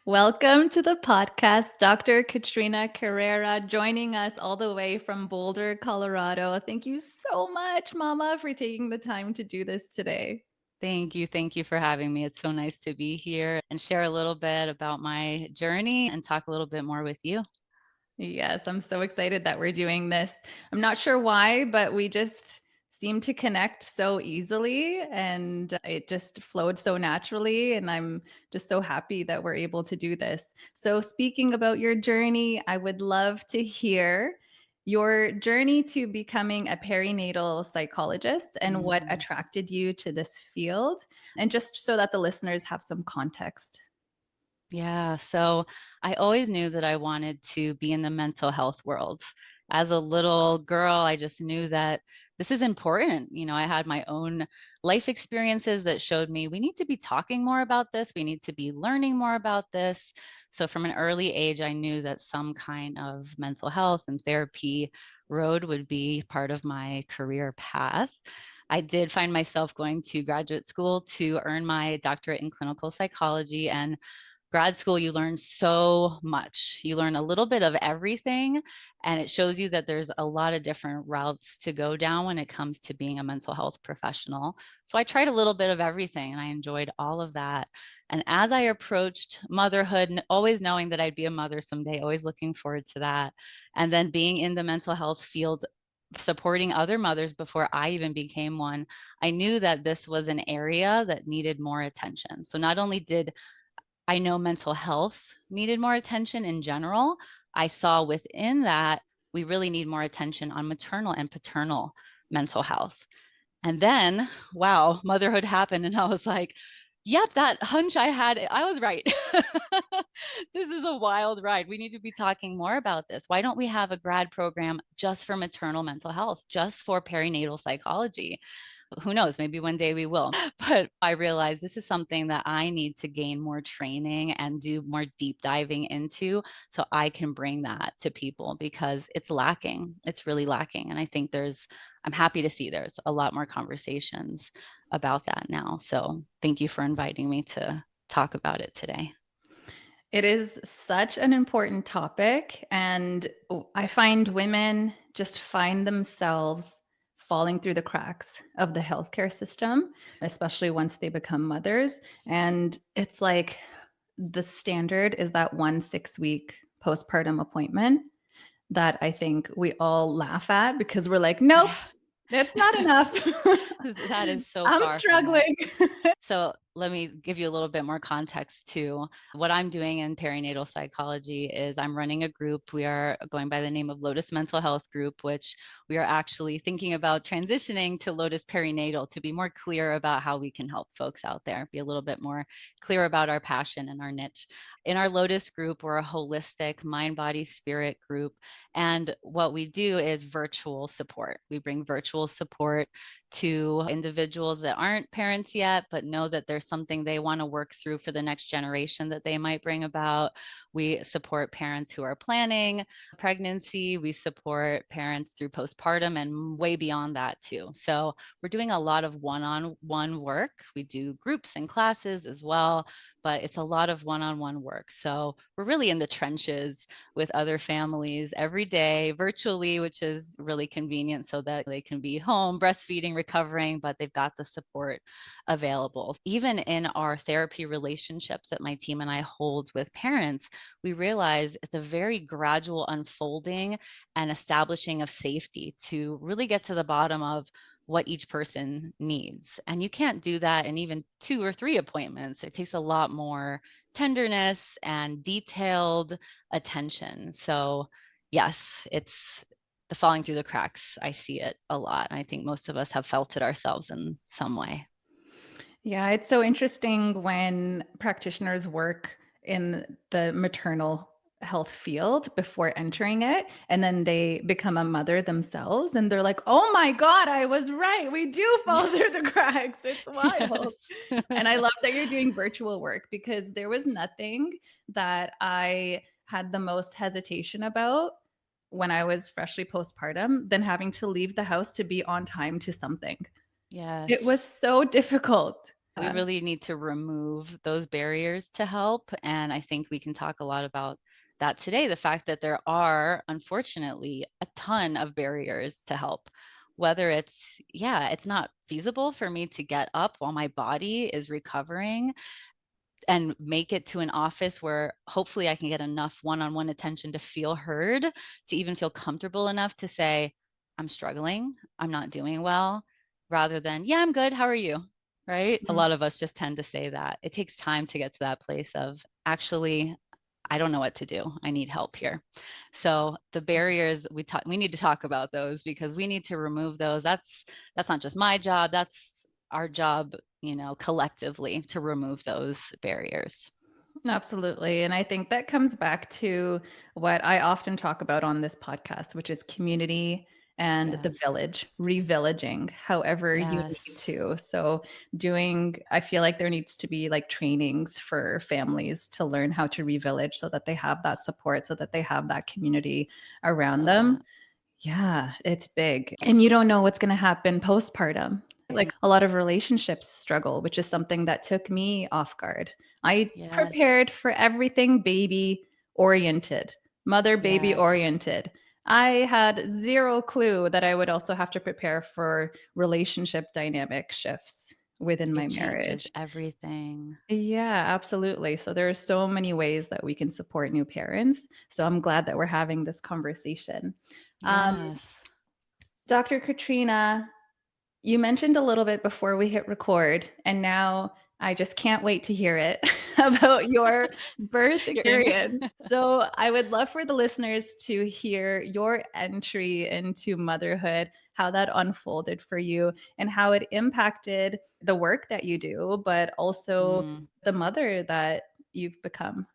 Welcome to the podcast, Dr. Katrina Carrera, joining us all the way from Boulder, Colorado. Thank you so much, Mama, for taking the time to do this today. Thank you. Thank you for having me. It's so nice to be here and share a little bit about my journey and talk a little bit more with you. Yes, I'm so excited that we're doing this. I'm not sure why, but we just seem to connect so easily and it just flowed so naturally. And I'm just so happy that we're able to do this. So, speaking about your journey, I would love to hear your journey to becoming a perinatal psychologist and what Mhm. attracted you to this field, and just so that the listeners have some context. Yeah, so I always knew that I wanted to be in the mental health world. As a little girl, I just knew that this is important. I had my own life experiences that showed me we need to be talking more about this. We need to be learning more about this. So from an early age, I knew that some kind of mental health and therapy road would be part of my career path. I did find myself going to graduate school to earn my doctorate in clinical psychology, and grad school, you learn so much. You learn a little bit of everything, and it shows you that there's a lot of different routes to go down when it comes to being a mental health professional. So I tried a little bit of everything, and I enjoyed all of that. And as I approached motherhood, always knowing that I'd be a mother someday, always looking forward to that, and then being in the mental health field, supporting other mothers before I even became one, I knew that this was an area that needed more attention. So not only did I know mental health needed more attention in general, I saw within that we really need more attention on maternal and paternal mental health. And then, wow, motherhood happened. And I was like, yep, that hunch I had, I was right. This is a wild ride. We need to be talking more about this. Why don't we have a grad program just for maternal mental health, just for perinatal psychology? Who knows, maybe one day we will. But I realized this is something that I need to gain more training and do more deep diving into so I can bring that to people because it's lacking. It's really lacking. And I think I'm happy to see there's a lot more conversations about that now. So thank you for inviting me to talk about it today. It is such an important topic. And I find women just find themselves falling through the cracks of the healthcare system, especially once they become mothers. And it's like the standard is that 1 6-week postpartum appointment that I think we all laugh at because we're like, nope, it's not enough. That is so I'm far from it. struggling. So let me give you a little bit more context to what I'm doing in perinatal psychology is I'm running a group. We are going by the name of Lotus Mental Health Group, which we are actually thinking about transitioning to Lotus Perinatal to be more clear about how we can help folks out there, be a little bit more clear about our passion and our niche. In our Lotus group, we're a holistic mind, body, spirit group. And what we do is virtual support. We bring virtual support to individuals that aren't parents yet, but know that there's something they want to work through for the next generation that they might bring about. We support parents who are planning pregnancy. We support parents through postpartum and way beyond that too. So we're doing a lot of one-on-one work. We do groups and classes as well, but it's a lot of one-on-one work. So we're really in the trenches with other families every day virtually, which is really convenient so that they can be home breastfeeding, recovering, but they've got the support available. Even in our therapy relationships that my team and I hold with parents, we realize it's a very gradual unfolding and establishing of safety to really get to the bottom of what each person needs. And you can't do that in even 2 or 3 appointments. It takes a lot more tenderness and detailed attention. So, yes, it's the falling through the cracks. I see it a lot. I think most of us have felt it ourselves in some way. Yeah, it's so interesting when practitioners work in the maternal health field before entering it, and then they become a mother themselves, and they're like, oh my God, I was right. We do fall through the cracks. It's wild. Yes. And I love that you're doing virtual work because there was nothing that I had the most hesitation about when I was freshly postpartum than having to leave the house to be on time to something. It Yes. was so difficult. We really need to remove those barriers to help. And I think we can talk a lot about that today. The fact that there are, unfortunately, a ton of barriers to help. Whether it's, yeah, it's not feasible for me to get up while my body is recovering and make it to an office where hopefully I can get enough one on one attention to feel heard, to even feel comfortable enough to say, I'm struggling, I'm not doing well, rather than, yeah, I'm good. How are you? Right? A lot of us just tend to say that. It takes time to get to that place of actually, I don't know what to do. I need help here. So the barriers we need to talk about those because we need to remove those. That's not just my job. That's our job, collectively to remove those barriers. Absolutely. And I think that comes back to what I often talk about on this podcast, which is community and the Yes. village, revillaging, however you need Yes. to. So, I feel like there needs to be like trainings for families to learn how to revillage so that they have that support, so that they have that community around Love them. that. Yeah, it's big. And you don't know what's going to happen postpartum. Like a lot of relationships struggle, which is something that took me off guard. I Yes. prepared for everything baby oriented, mother baby Yes. oriented. I had zero clue that I would also have to prepare for relationship dynamic shifts within my It changes marriage. everything. Yeah, absolutely. So there are so many ways that we can support new parents. So I'm glad that we're having this conversation. Um, Yes. Dr. Katrina, you mentioned a little bit before we hit record, and now I just can't wait to hear it about your birth You're in. experience. So I would love for the listeners to hear your entry into motherhood, how that unfolded for you, and how it impacted the work that you do, but also Mm. the mother that you've become.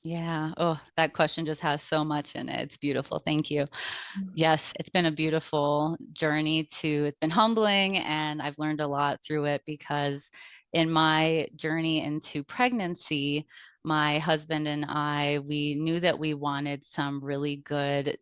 Yeah. Oh, that question just has so much in it. It's beautiful. Thank you. Yes, it's been a beautiful journey it's been humbling and I've learned a lot through it because in my journey into pregnancy, my husband and we knew that we wanted some really good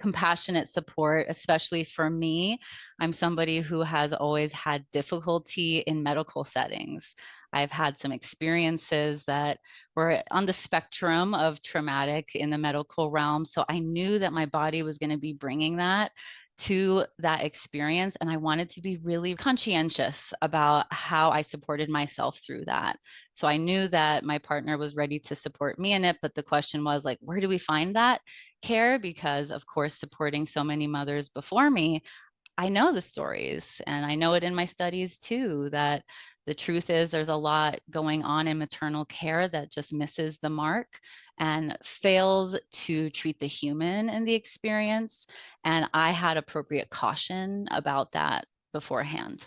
compassionate support, especially for me. I'm somebody who has always had difficulty in medical settings. I've had some experiences that were on the spectrum of traumatic in the medical realm. So I knew that my body was going to be bringing that to that experience. And I wanted to be really conscientious about how I supported myself through that. So I knew that my partner was ready to support me in it. But the question was like, where do we find that care? Because, of course, supporting so many mothers before me, I know the stories and I know it in my studies too, that the truth is there's a lot going on in maternal care that just misses the mark and fails to treat the human in the experience. And I had appropriate caution about that beforehand.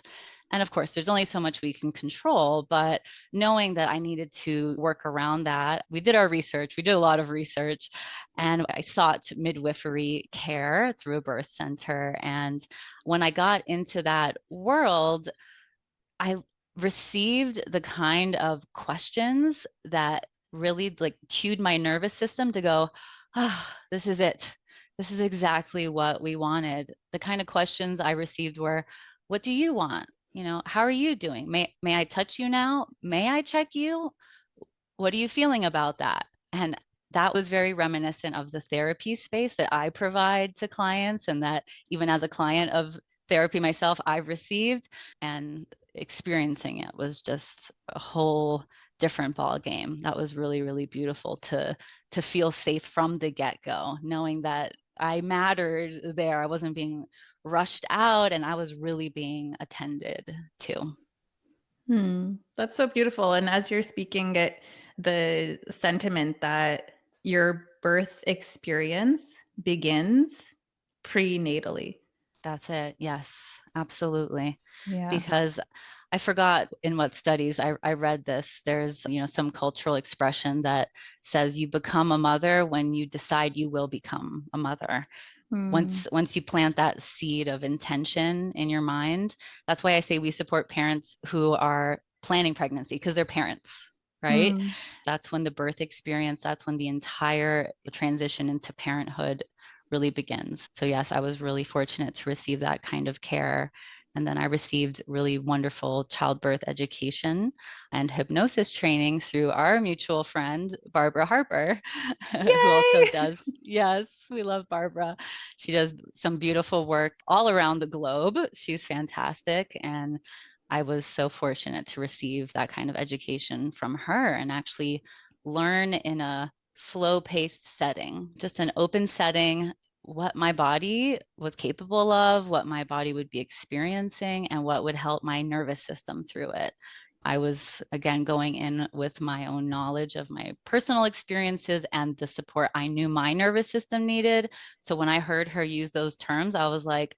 And of course, there's only so much we can control, but knowing that I needed to work around that, we did our research. We did a lot of research, and I sought midwifery care through a birth center. And when I got into that world, I received the kind of questions that really like cued my nervous system to go, ah, oh, this is it. This is exactly what we wanted. The kind of questions I received were, what do you want? How are you doing? May I touch you now? May I check you? What are you feeling about that? And that was very reminiscent of the therapy space that I provide to clients, and that even as a client of therapy myself, I've received. And experiencing it was just a whole different ball game. That was really, really beautiful to feel safe from the get-go, knowing that I mattered there. I wasn't being rushed out and I was really being attended to. That's so beautiful. And as you're speaking it, the sentiment that your birth experience begins prenatally. That's it. Yes, absolutely. Yeah. Because I forgot in what studies I read this. There's, some cultural expression that says you become a mother when you decide you will become a mother. Mm, Once you plant that seed of intention in your mind, that's why I say we support parents who are planning pregnancy because they're parents, right? mm. That's when the birth experience, that's when the entire transition into parenthood really begins. So yes, I was really fortunate to receive that kind of care And then I received really wonderful childbirth education and hypnosis training through our mutual friend, Barbara Harper, who also Yay! does, yes, we love Barbara. She does some beautiful work all around the globe. She's fantastic. And I was so fortunate to receive that kind of education from her and actually learn in a slow paced setting, just an open setting, what my body was capable of, what my body would be experiencing, and what would help my nervous system through it. I was, again, going in with my own knowledge of my personal experiences and the support I knew my nervous system needed. So when I heard her use those terms, I was like,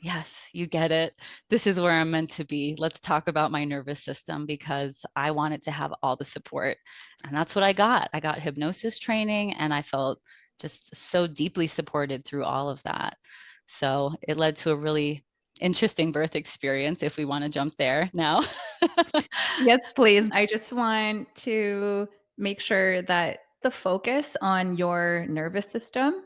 yes, you get it. This is where I'm meant to be. Let's talk about my nervous system because I wanted to have all the support. And that's what I got. I got hypnosis training and I felt just so deeply supported through all of that. So it led to a really interesting birth experience if we want to jump there now. Yes, please. I just want to make sure that the focus on your nervous system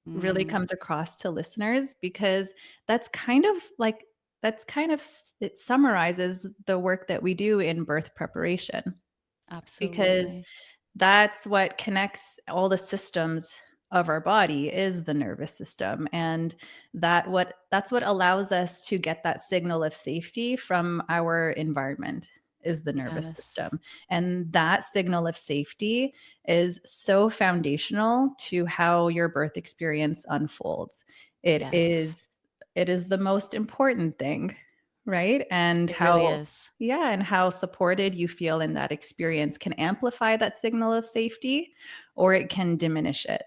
really Mm, comes across to listeners because that's kind of like it summarizes the work that we do in birth preparation because absolutely. that's what connects all the systems of our body is the nervous system, and that's what allows us to get that signal of safety from our environment is the nervous Yes. system. And that signal of safety is so foundational to how your birth experience unfolds. it Yes. is it is the most important thing, right? And It really how, is. yeah, and how supported you feel in that experience can amplify that signal of safety or it can diminish it.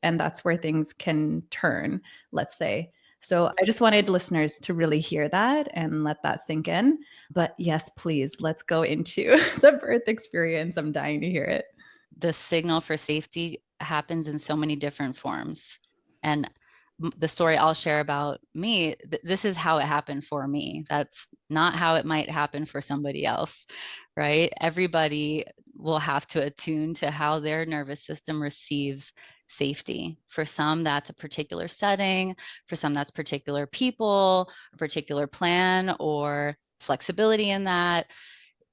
And that's where things can turn, let's say. So I just wanted listeners to really hear that and let that sink in. But yes, please, let's go into the birth experience. I'm dying to hear it. The signal for safety happens in so many different forms. And the story I'll share about me, this is how it happened for me. That's not how it might happen for somebody else, right? Everybody will have to attune to how their nervous system receives safety. For some, that's a particular setting. For some, that's particular people, a particular plan, or flexibility in that.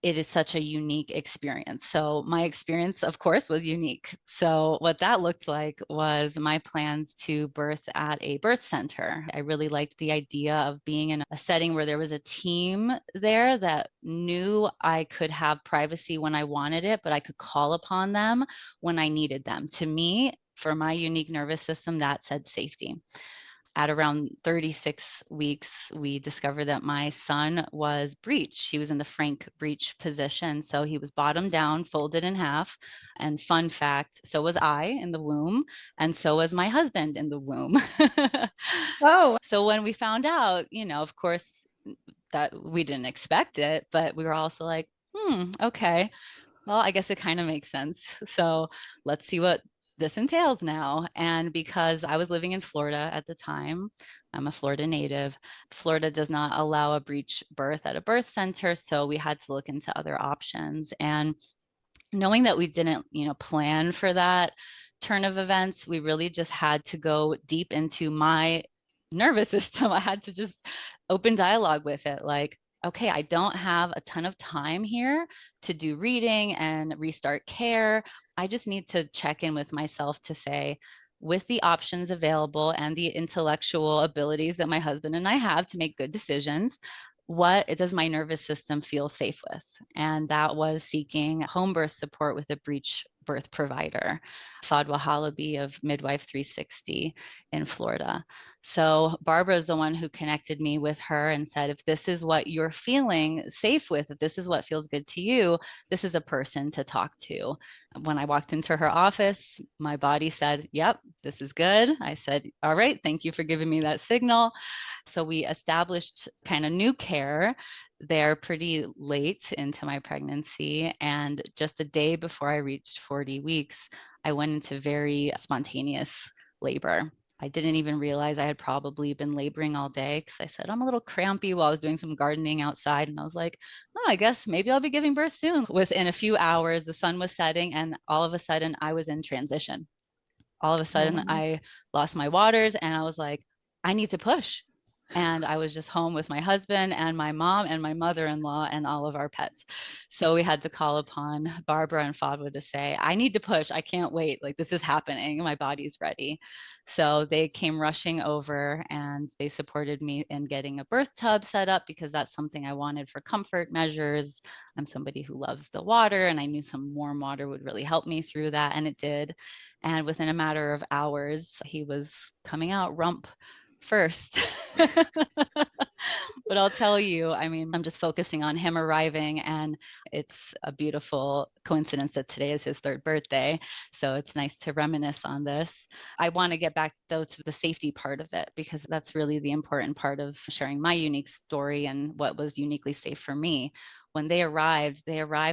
It is such a unique experience. So my experience, of course, was unique. So what that looked like was my plans to birth at a birth center. I really liked the idea of being in a setting where there was a team there that knew I could have privacy when I wanted it, but I could call upon them when I needed them. To me, for my unique nervous system, that said safety. At around 36 weeks, we discovered that my son was breech. He was in the Frank breech position. So he was bottom down, folded in half. And fun fact, so was I in the womb, and so was my husband in the womb. Oh, So when we found out, of course, that we didn't expect it, but we were also like, okay, well, I guess it kind of makes sense. So let's see what this entails now. And because I was living in Florida at the time, I'm a Florida native. Florida does not allow a breech birth at a birth center. So we had to look into other options. And knowing that we didn't, plan for that turn of events, we really just had to go deep into my nervous system. I had to just open dialogue with it. Like, okay, I don't have a ton of time here to do reading and restart care. I just need to check in with myself to say, with the options available and the intellectual abilities that my husband and I have to make good decisions, what does my nervous system feel safe with? And that was seeking home birth support with a breech birth provider, Fadwa Halabi of Midwife 360 in Florida. So Barbara is the one who connected me with her and said, if this is what you're feeling safe with, if this is what feels good to you, this is a person to talk to. When I walked into her office, my body said, yep, this is good. I said, all right, thank you for giving me that signal. So we established kind of new care there pretty late into my pregnancy. And just a day before I reached 40 weeks, I went into very spontaneous labor. I didn't even realize I had probably been laboring all day because I said, I'm a little crampy while I was doing some gardening outside. And I was like, oh, I guess maybe I'll be giving birth soon. Within a few hours, the sun was setting, and all of a sudden, I was in transition. All of a sudden, wow. I lost my waters, and I was like, I need to push. And I was just home with my husband and my mom and my mother-in-law and all of our pets. So we had to call upon Barbara and Fadwa to say, I need to push. I can't wait. Like, this is happening. My body's ready. So they came rushing over and they supported me in getting a birth tub set up because that's something I wanted for comfort measures. I'm somebody who loves the water, and I knew some warm water would really help me through that. And it did. And within a matter of hours, he was coming out rump first. But I'll tell you, I mean, I'm just focusing on him arriving, and it's a beautiful coincidence that today is his third birthday. So it's nice to reminisce on this. I want to get back, though, to the safety part of it, because that's really the important part of sharing my unique story and what was uniquely safe for me. When they arrived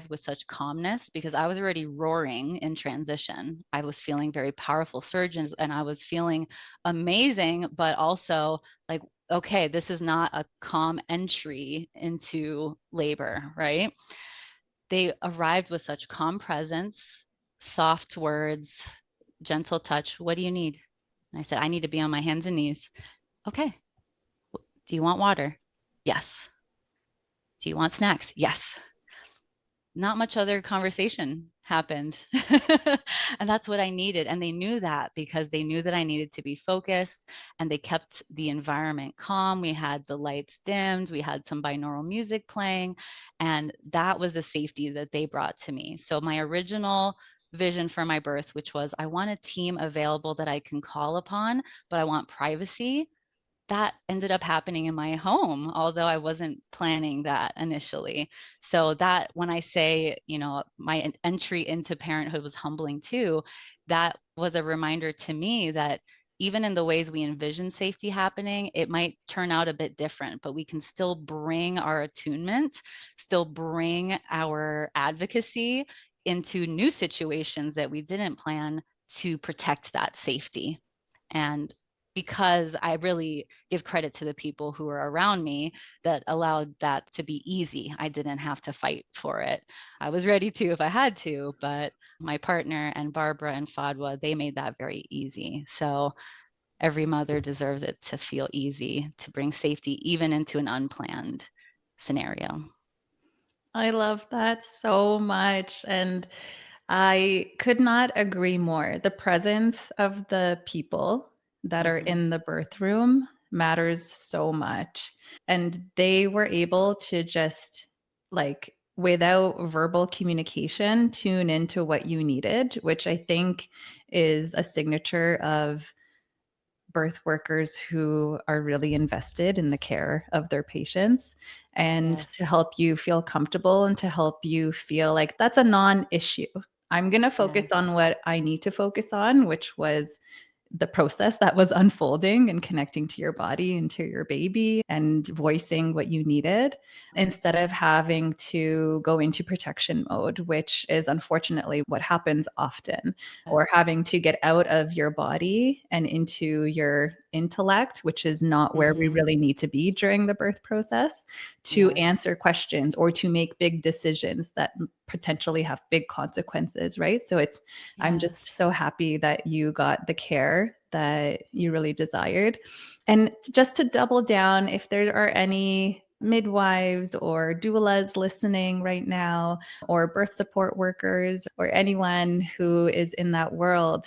with such calmness because I was already roaring in transition. I was feeling very powerful surgeons, and I was feeling amazing, but also like, okay, this is not a calm entry into labor, right? They arrived with such calm presence, soft words, gentle touch. What do you need? And I said, I need to be on my hands and knees. Okay. Do you want water? Yes. Do you want snacks? Yes. Not much other conversation happened. And that's what I needed. And they knew that because they knew that I needed to be focused, and they kept the environment calm. We had the lights dimmed, we had some binaural music playing, and that was the safety that they brought to me. So my original vision for my birth, which was I want a team available that I can call upon, but I want privacy, that ended up happening in my home, although I wasn't planning that initially. So that when I say, my entry into parenthood was humbling too, that was a reminder to me that even in the ways we envision safety happening, it might turn out a bit different, but we can still bring our attunement, still bring our advocacy into new situations that we didn't plan to protect that safety. And because I really give credit to the people who were around me that allowed that to be easy. I didn't have to fight for it. I was ready to if I had to, but my partner and Barbara and Fadwa, they made that very easy. So every mother deserves it to feel easy, to bring safety even into an unplanned scenario. I love that so much. And I could not agree more. The presence of the people that are Mm-hmm. in the birth room matters so much. And they were able to just, like, without verbal communication, tune into what you needed, which I think is a signature of birth workers who are really invested in the care of their patients, and Yes. to help you feel comfortable and to help you feel like that's a non-issue. I'm going to Yes. focus on what I need to focus on, which was the process that was unfolding and connecting to your body and to your baby and voicing what you needed, instead of having to go into protection mode, which is unfortunately what happens often, Yes. or having to get out of your body and into your intellect, which is not where we Mm-hmm. really need to be during the birth process, to Yes. answer questions or to make big decisions that potentially have big consequences, right? So I'm Yes. just so happy that you got the care that you really desired. And just to double down, if there are any midwives or doulas listening right now, or birth support workers, or anyone who is in that world,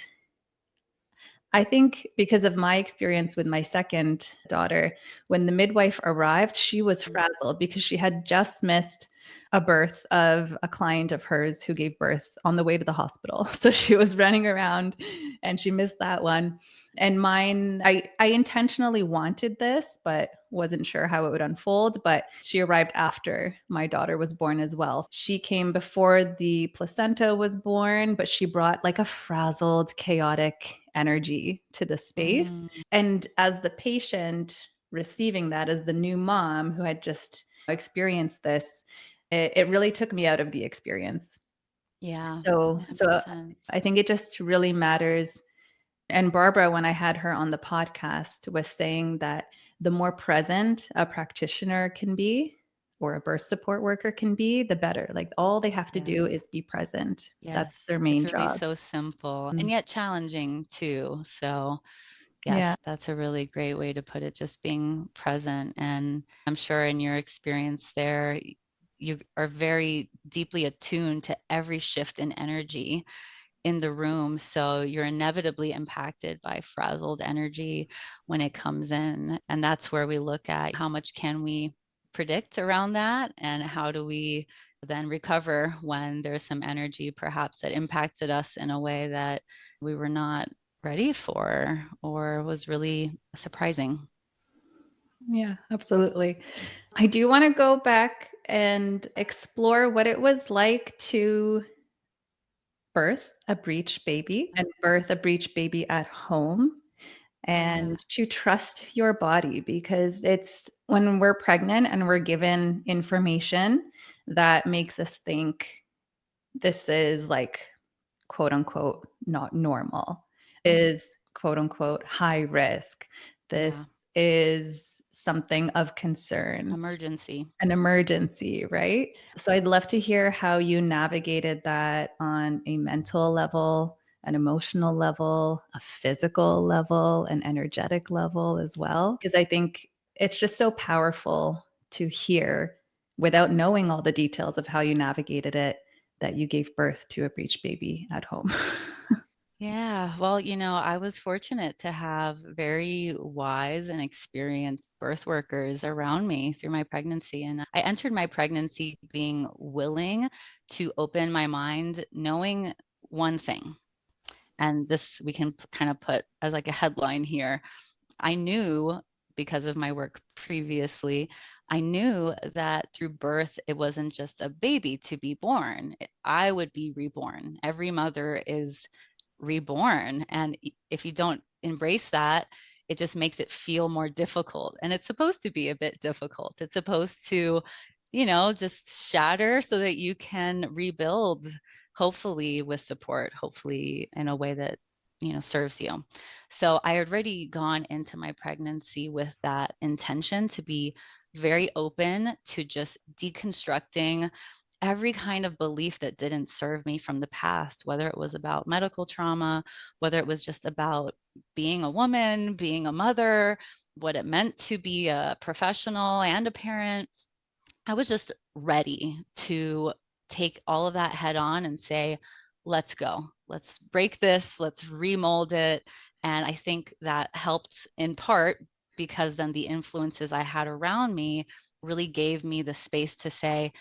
I think because of my experience with my second daughter, when the midwife arrived, she was frazzled because she had just missed a birth of a client of hers who gave birth on the way to the hospital. So she was running around and she missed that one. And mine, I intentionally wanted this, but wasn't sure how it would unfold. But she arrived after my daughter was born as well. She came before the placenta was born, but she brought like a frazzled, chaotic energy to the space. Mm, And as the patient receiving that, as the new mom who had just experienced this, it really took me out of the experience. yeah, So 100%. I think it just really matters. And Barbara, when I had her on the podcast, was saying that the more present a practitioner can be, or a birth support worker can be, the better. Like, all they have to Yes. do is be present. That's Yes. their It's main really job. so simple and Mm. yet challenging too. So Yes, that's a really great way to put it, just being present. And I'm sure in your experience there, you are very deeply attuned to every shift in energy in the room. So you're inevitably impacted by frazzled energy when it comes in. And that's where we look at how much can we predict around that, and how do we then recover when there's some energy perhaps that impacted us in a way that we were not ready for or was really surprising. Yeah, absolutely. I do want to go back and explore what it was like to birth a breech baby and birth a breech baby at home, and to trust your body, because it's when we're pregnant and we're given information that makes us think this is like quote unquote not normal, is quote unquote high risk. This Yeah. is something of concern, Emergency. an emergency, right? So I'd love to hear how you navigated that on a mental level, an emotional level, a physical level, an energetic level as well. Because I think it's just so powerful to hear without knowing all the details of how you navigated it, that you gave birth to a breech baby at home. Yeah, well, I was fortunate to have very wise and experienced birth workers around me through my pregnancy. And I entered my pregnancy being willing to open my mind, knowing one thing. And this we can kind of put as like a headline here. I knew, because of my work previously, I knew that through birth, it wasn't just a baby to be born. I would be reborn. Every mother is reborn. And if you don't embrace that, it just makes it feel more difficult. And it's supposed to be a bit difficult. It's supposed to, just shatter so that you can rebuild, hopefully with support, hopefully in a way that, serves you. So I had already gone into my pregnancy with that intention to be very open to just deconstructing every kind of belief that didn't serve me from the past, whether it was about medical trauma, whether it was just about being a woman, being a mother, what it meant to be a professional and a parent. I was just ready to take all of that head on and say, let's go. Let's break this. Let's remold it. And I think that helped in part because then the influences I had around me really gave me the space to say,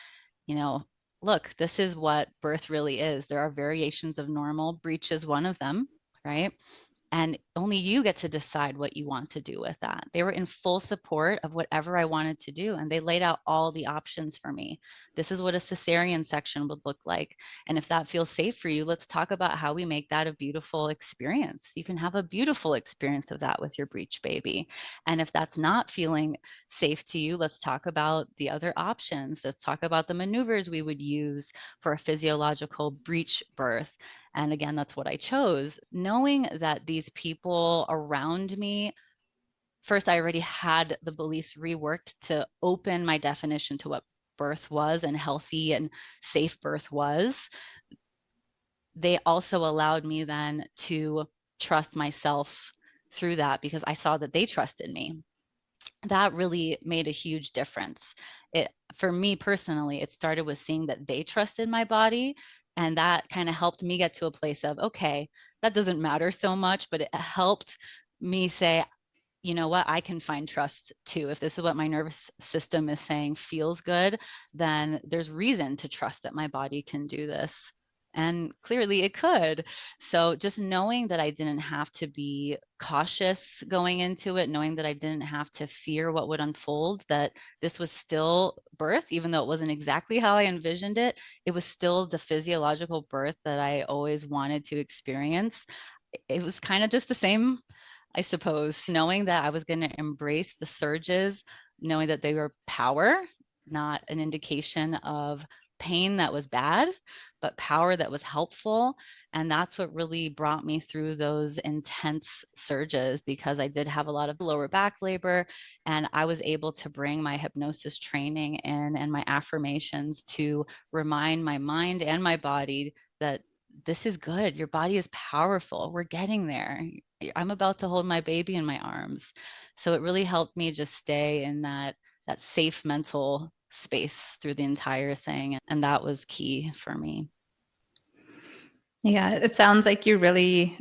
you know, look, this is what birth really is. There are variations of normal. Breech is one of them, right? And only you get to decide what you want to do with that. They were in full support of whatever I wanted to do. And they laid out all the options for me. This is what a cesarean section would look like. And if that feels safe for you, let's talk about how we make that a beautiful experience. You can have a beautiful experience of that with your breech baby. And if that's not feeling safe to you, let's talk about the other options. Let's talk about the maneuvers we would use for a physiological breech birth. And again, that's what I chose, knowing that these people around me, first, I already had the beliefs reworked to open my definition to what birth was and healthy and safe birth was. They also allowed me then to trust myself through that because I saw that they trusted me. That really made a huge difference. For me personally, it started with seeing that they trusted my body, and that kind of helped me get to a place of, okay, that doesn't matter so much, but it helped me say, you know what, I can find trust too. If this is what my nervous system is saying feels good, then there's reason to trust that my body can do this. And clearly it could. So just knowing that I didn't have to be cautious going into it, knowing that I didn't have to fear what would unfold, that this was still birth, even though it wasn't exactly how I envisioned it, it was still the physiological birth that I always wanted to experience. It was kind of just the same, I suppose, knowing that I was going to embrace the surges, knowing that they were power, not an indication of pain that was bad, but power that was helpful. And that's what really brought me through those intense surges, because I did have a lot of lower back labor, and I was able to bring my hypnosis training in and my affirmations to remind my mind and my body that this is good. Your body is powerful. We're getting there. I'm about to hold my baby in my arms. So it really helped me just stay in that safe mental space through the entire thing. And that was key for me. Yeah, it sounds like you really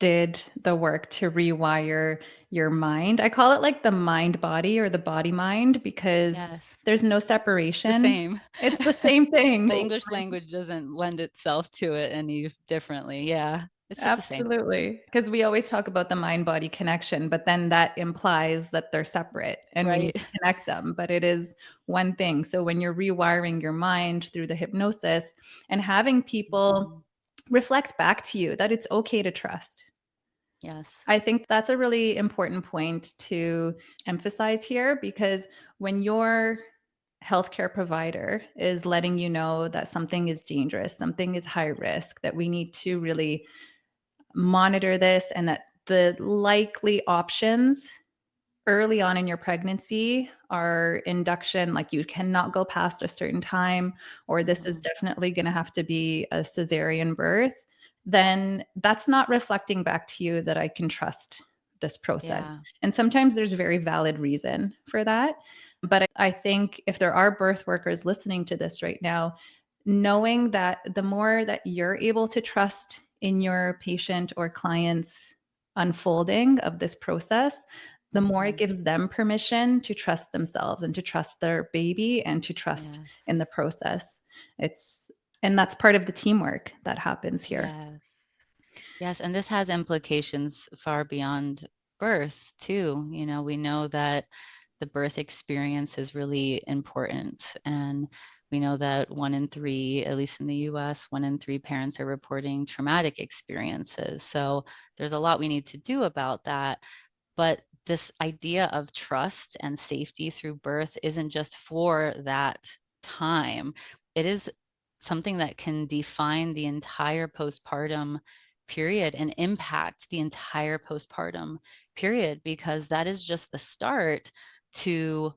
did the work to rewire your mind. I call it like the mind body or the body mind because Yes, there's no the separation. same. It's the same thing. The English language doesn't lend itself to it any differently. Yeah, it's just the same. Absolutely. Because we always talk about the mind body connection, but then that implies that they're separate and we need Right. to connect them, but it is one thing. So when you're rewiring your mind through the hypnosis and having people Mhm. reflect back to you that it's okay to trust. Yes. I think that's a really important point to emphasize here because when your healthcare provider is letting you know that something is dangerous, something is high risk, that we need to really monitor this and that the likely options early on in your pregnancy are induction, like you cannot go past a certain time, or this is Mhm. definitely going to have to be a cesarean birth, then that's not reflecting back to you that I can trust this process. Yeah. And sometimes there's a very valid reason for that. But I think if there are birth workers listening to this right now, knowing that the more that you're able to trust in your patient or client's unfolding of this process, the more it Mhm. gives them permission to trust themselves and to trust their baby and to trust Yes. in the process. It's and that's part of the teamwork that happens here. Yes. Yes, and this has implications far beyond birth too. You know, we know that the birth experience is really important. And we know that 1 in 3, at least in the US, 1 in 3 parents are reporting traumatic experiences. So there's a lot we need to do about that. But this idea of trust and safety through birth isn't just for that time. It is something that can define the entire postpartum period and impact the entire postpartum period, because that is just the start to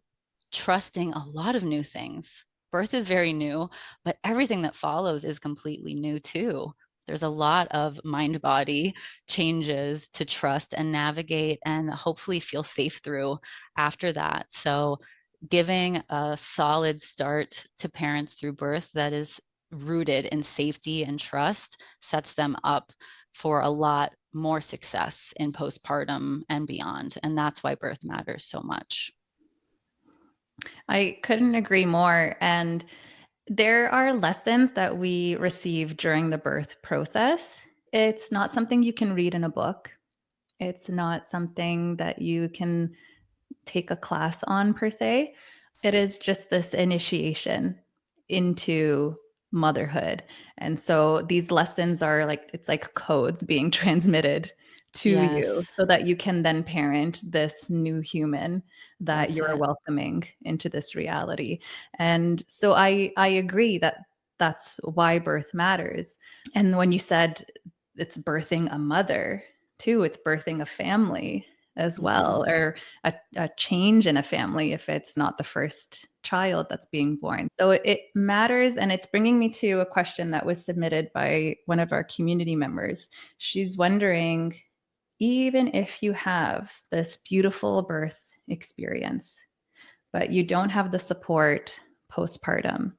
trusting a lot of new things. Birth is very new, but everything that follows is completely new too. There's a lot of mind body changes to trust and navigate and hopefully feel safe through after that. So, giving a solid start to parents through birth that is rooted in safety and trust sets them up for a lot more success in postpartum and beyond. And that's why birth matters so much. I couldn't agree more. And there are lessons that we receive during the birth process. It's not something you can read in a book. It's not something that you can take a class on per se. It is just this initiation into motherhood. And so these lessons are like it's like codes being transmitted to Yes, you so that you can then parent this new human that that's you're it. welcoming into this reality. And so I agree that that's why birth matters. And when you said it's birthing a mother too, it's birthing a family as Hmm. well, or a change in a family if it's not the first child that's being born. So it matters. And it's bringing me to a question that was submitted by one of our community members. She's wondering, even if you have this beautiful birth experience, but you don't have the support postpartum,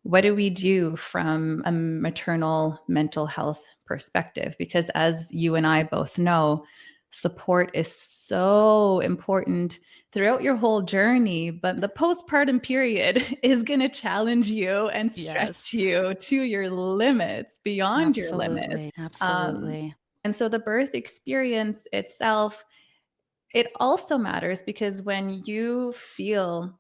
what do we do from a maternal mental health perspective? Because as you and I both know, support is so important throughout your whole journey, but the postpartum period is going to challenge you and Yes, stretch you to your limits, beyond your limits. absolutely. Um, Absolutely. and so the birth experience itself, it also matters because when you feel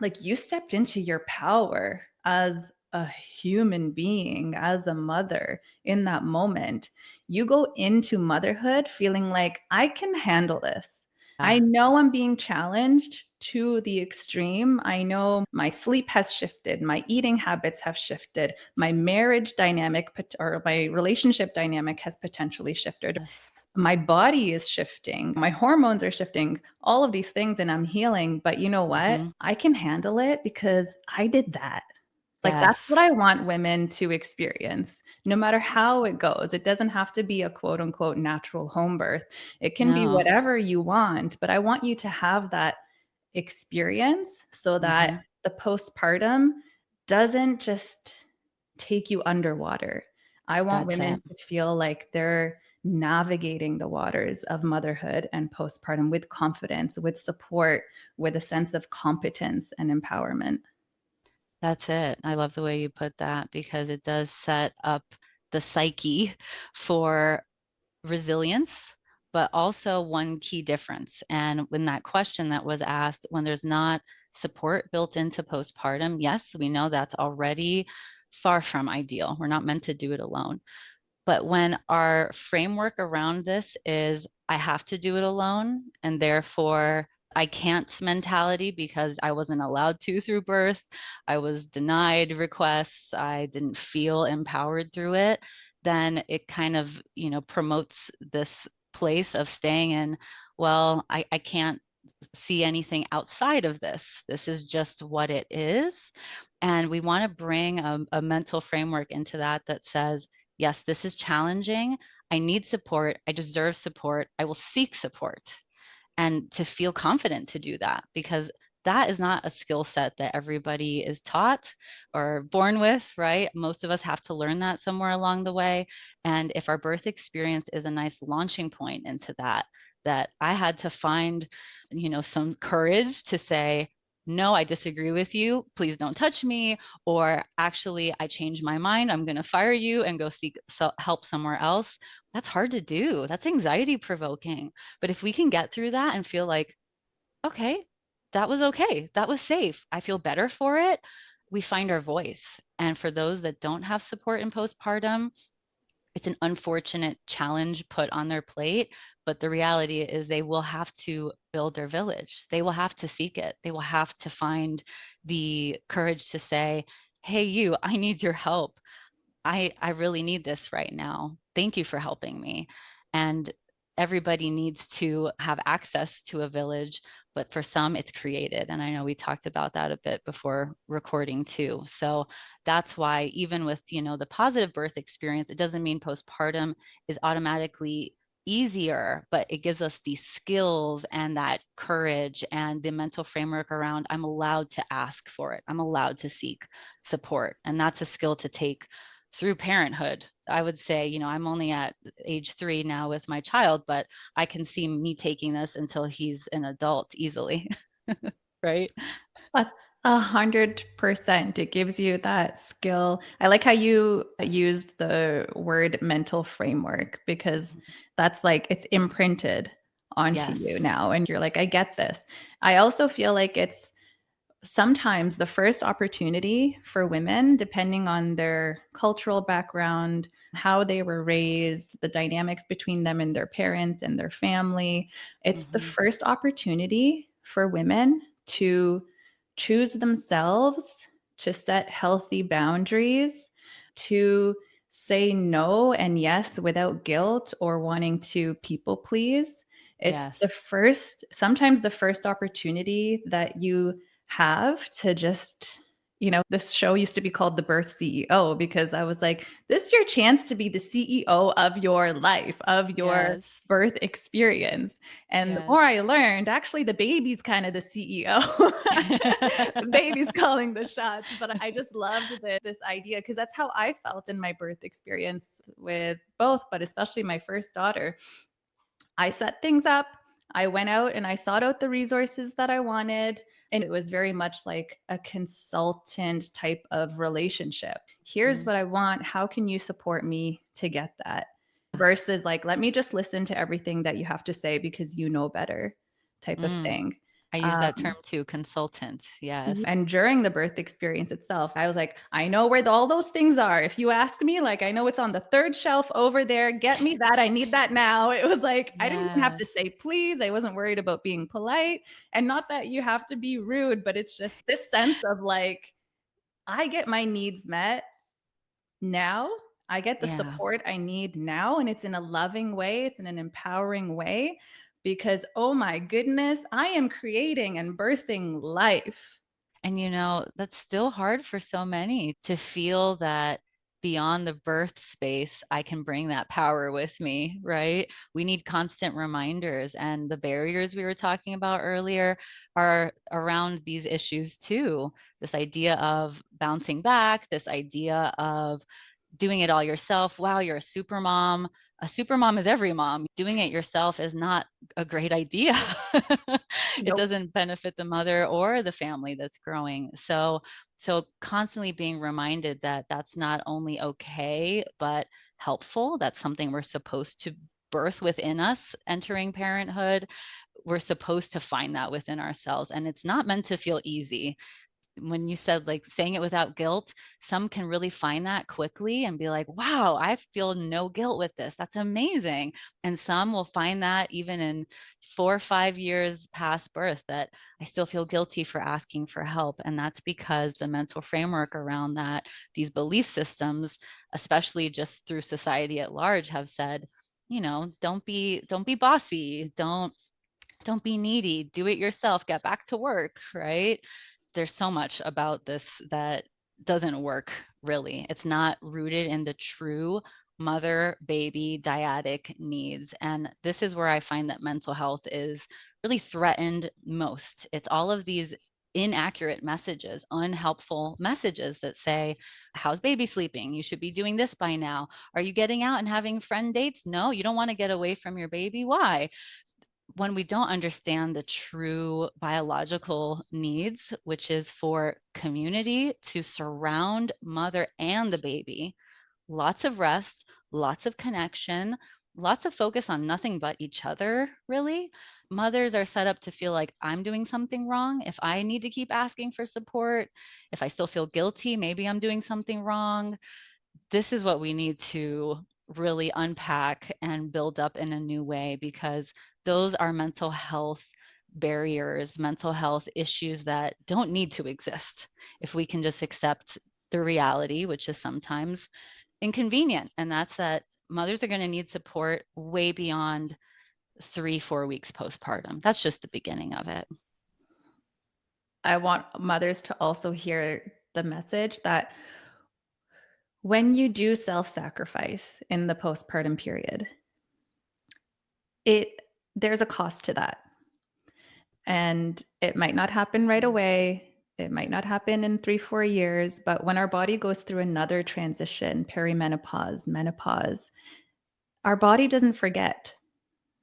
like you stepped into your power as a human being, as a mother in that moment. You go into motherhood feeling like I can handle this. I Yeah. know I'm being challenged to the extreme. I know my sleep has shifted, my eating habits have shifted, my marriage dynamic or my relationship dynamic has potentially shifted, Yes. my body is shifting, my hormones are shifting, all of these things, and I'm healing. But you know what? Hmm. I can handle it because I did that. Like, that's what Yes. I want women to experience, no matter how it goes. It doesn't have to be a quote unquote natural home birth. It can be No. whatever you want, but I want you to have that experience so that Mhm. the postpartum doesn't just take you underwater. I want That's women it. to feel like they're navigating the waters of motherhood and postpartum with confidence, with support, with a sense of competence and empowerment. That's it. I love the way you put that because it does set up the psyche for resilience, but also one key difference. And when that question that was asked, when there's not support built into postpartum, yes, we know that's already far from ideal. We're not meant to do it alone. But when our framework around this is, I have to do it alone, and therefore I can't mentality because I wasn't allowed to through birth, I was denied requests, I didn't feel empowered through it, then it kind of, promotes this place of staying in, well, I can't see anything outside of this. This is just what it is. And we want to bring a mental framework into that says, yes, this is challenging. I need support. I deserve support. I will seek support and to feel confident to do that because that is not a skill set that everybody is taught or born with, right? Most of us have to learn that somewhere along the way. And if our birth experience is a nice launching point into that, that I had to find, some courage to say, no, I disagree with you. Please don't touch me. Or actually, I changed my mind. I'm going to fire you and go seek help somewhere else. That's hard to do. That's anxiety provoking. But if we can get through that and feel like, okay, that was okay, that was safe, I feel better for it, we find our voice. And for those that don't have support in postpartum, it's an unfortunate challenge put on their plate. But the reality is, they will have to build their village. They will have to seek it. They will have to find the courage to say, hey, you, I need your help. I really need this right now. Thank you for helping me. And everybody needs to have access to a village, but for some it's created. And I know we talked about that a bit before recording too. So that's why even with, the positive birth experience, it doesn't mean postpartum is automatically easier, but it gives us these skills and that courage and the mental framework around, I'm allowed to ask for it. I'm allowed to seek support. And that's a skill to take through parenthood. I would say, I'm only at age 3 now with my child, but I can see me taking this until he's an adult easily. Right? A 100%. It gives you that skill. I like how you used the word mental framework because that's like it's imprinted onto Yes. you now. And you're like, I get this. I also feel like it's sometimes the first opportunity for women, depending on their cultural background, how they were raised, the dynamics between them and their parents and their family, it's the Mm-hmm. first opportunity for women to choose themselves, to set healthy boundaries, to say no and yes without guilt or wanting to people please. It's the Yes. first, sometimes the first opportunity that you have to just, this show used to be called The Birth CEO because I was like, this is your chance to be the CEO of your life, of your Yes. birth experience. And the Yes. more I learned, actually, the baby's kind of the CEO. The baby's calling the shots. But I just loved this idea because that's how I felt in my birth experience with both, but especially my first daughter. I set things up. I went out and I sought out the resources that I wanted. And it was very much like a consultant type of relationship. Here's Mm. what I want. How can you support me to get that? Versus like, let me just listen to everything that you have to say because you know better type of Mm. thing. I use that term Um, too, consultant. Yes. and during the birth experience itself, I was like, I know where all those things are. If you ask me, like, I know it's on the third shelf over there. Get me that. I need that now. It was like, I didn't even have to Yes. say please. I wasn't worried about being polite. And not that you have to be rude, but it's just this sense of like, I get my needs met now. I get the Yeah. support I need now. And it's in a loving way, it's in an empowering way because, oh my goodness, I am creating and birthing life. And, that's still hard for so many to feel that beyond the birth space, I can bring that power with me, right? We need constant reminders. And the barriers we were talking about earlier are around these issues too. This idea of bouncing back, this idea of doing it all yourself. Wow, you're a super mom. A super mom is every mom. Doing it yourself is not a great idea. It Nope. doesn't benefit the mother or the family that's growing. So constantly being reminded that that's not only okay, but helpful. That's something we're supposed to birth within us entering parenthood. We're supposed to find that within ourselves. And it's not meant to feel easy. When you said like saying it without guilt, some can really find that quickly and be like, wow, I feel no guilt with this. That's amazing. And some will find that even in 4 or 5 years past birth, that I still feel guilty for asking for help. And that's because the mental framework around that, these belief systems, especially just through society at large, have said, don't be bossy, don't be needy, do it yourself, get back to work, right? There's so much about this that doesn't work really. It's not rooted in the true mother baby dyadic needs. And this is where I find that mental health is really threatened most. It's all of these inaccurate messages, unhelpful messages that say, how's baby sleeping? You should be doing this by now. Are you getting out and having friend dates? No, you don't want to get away from your baby. Why? When we don't understand the true biological needs, which is for community to surround mother and the baby, lots of rest, lots of connection, lots of focus on nothing but each other, really. Mothers are set up to feel like I'm doing something wrong. If I need to keep asking for support, if I still feel guilty, maybe I'm doing something wrong. This is what we need to really unpack and build up in a new way, because those are mental health barriers, mental health issues that don't need to exist if we can just accept the reality, which is sometimes inconvenient. And that's that mothers are going to need support way beyond 3, 4 weeks postpartum. That's just the beginning of it. I want mothers to also hear the message that when you do self-sacrifice in the postpartum period, it there's a cost to that. And it might not happen right away. It might not happen in 3, 4 years, but when our body goes through another transition, perimenopause, menopause, our body doesn't forget.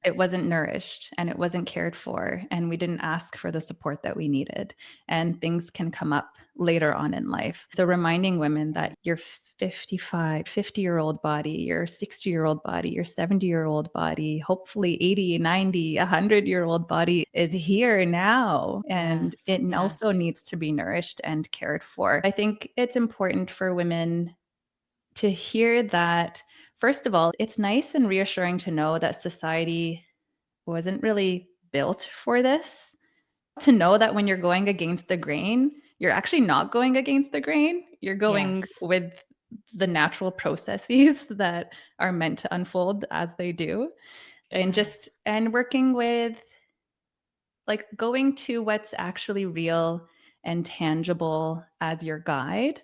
It wasn't nourished and it wasn't cared for, and we didn't ask for the support that we needed. And things can come up later on in life. So reminding women that your 55, 50-year-old body, your 60-year-old body, your 70-year-old body, hopefully 80, 90, 100-year-old body is here now. Yes, And it also yes. needs to be nourished and cared for. I think it's important for women to hear that. First of all, it's nice and reassuring to know that society wasn't really built for this. To know that when you're going against the grain, you're actually not going against the grain. You're Yes, going with the natural processes that are meant to unfold as they do. And yes. working with, like, going to what's actually real and tangible as your guide.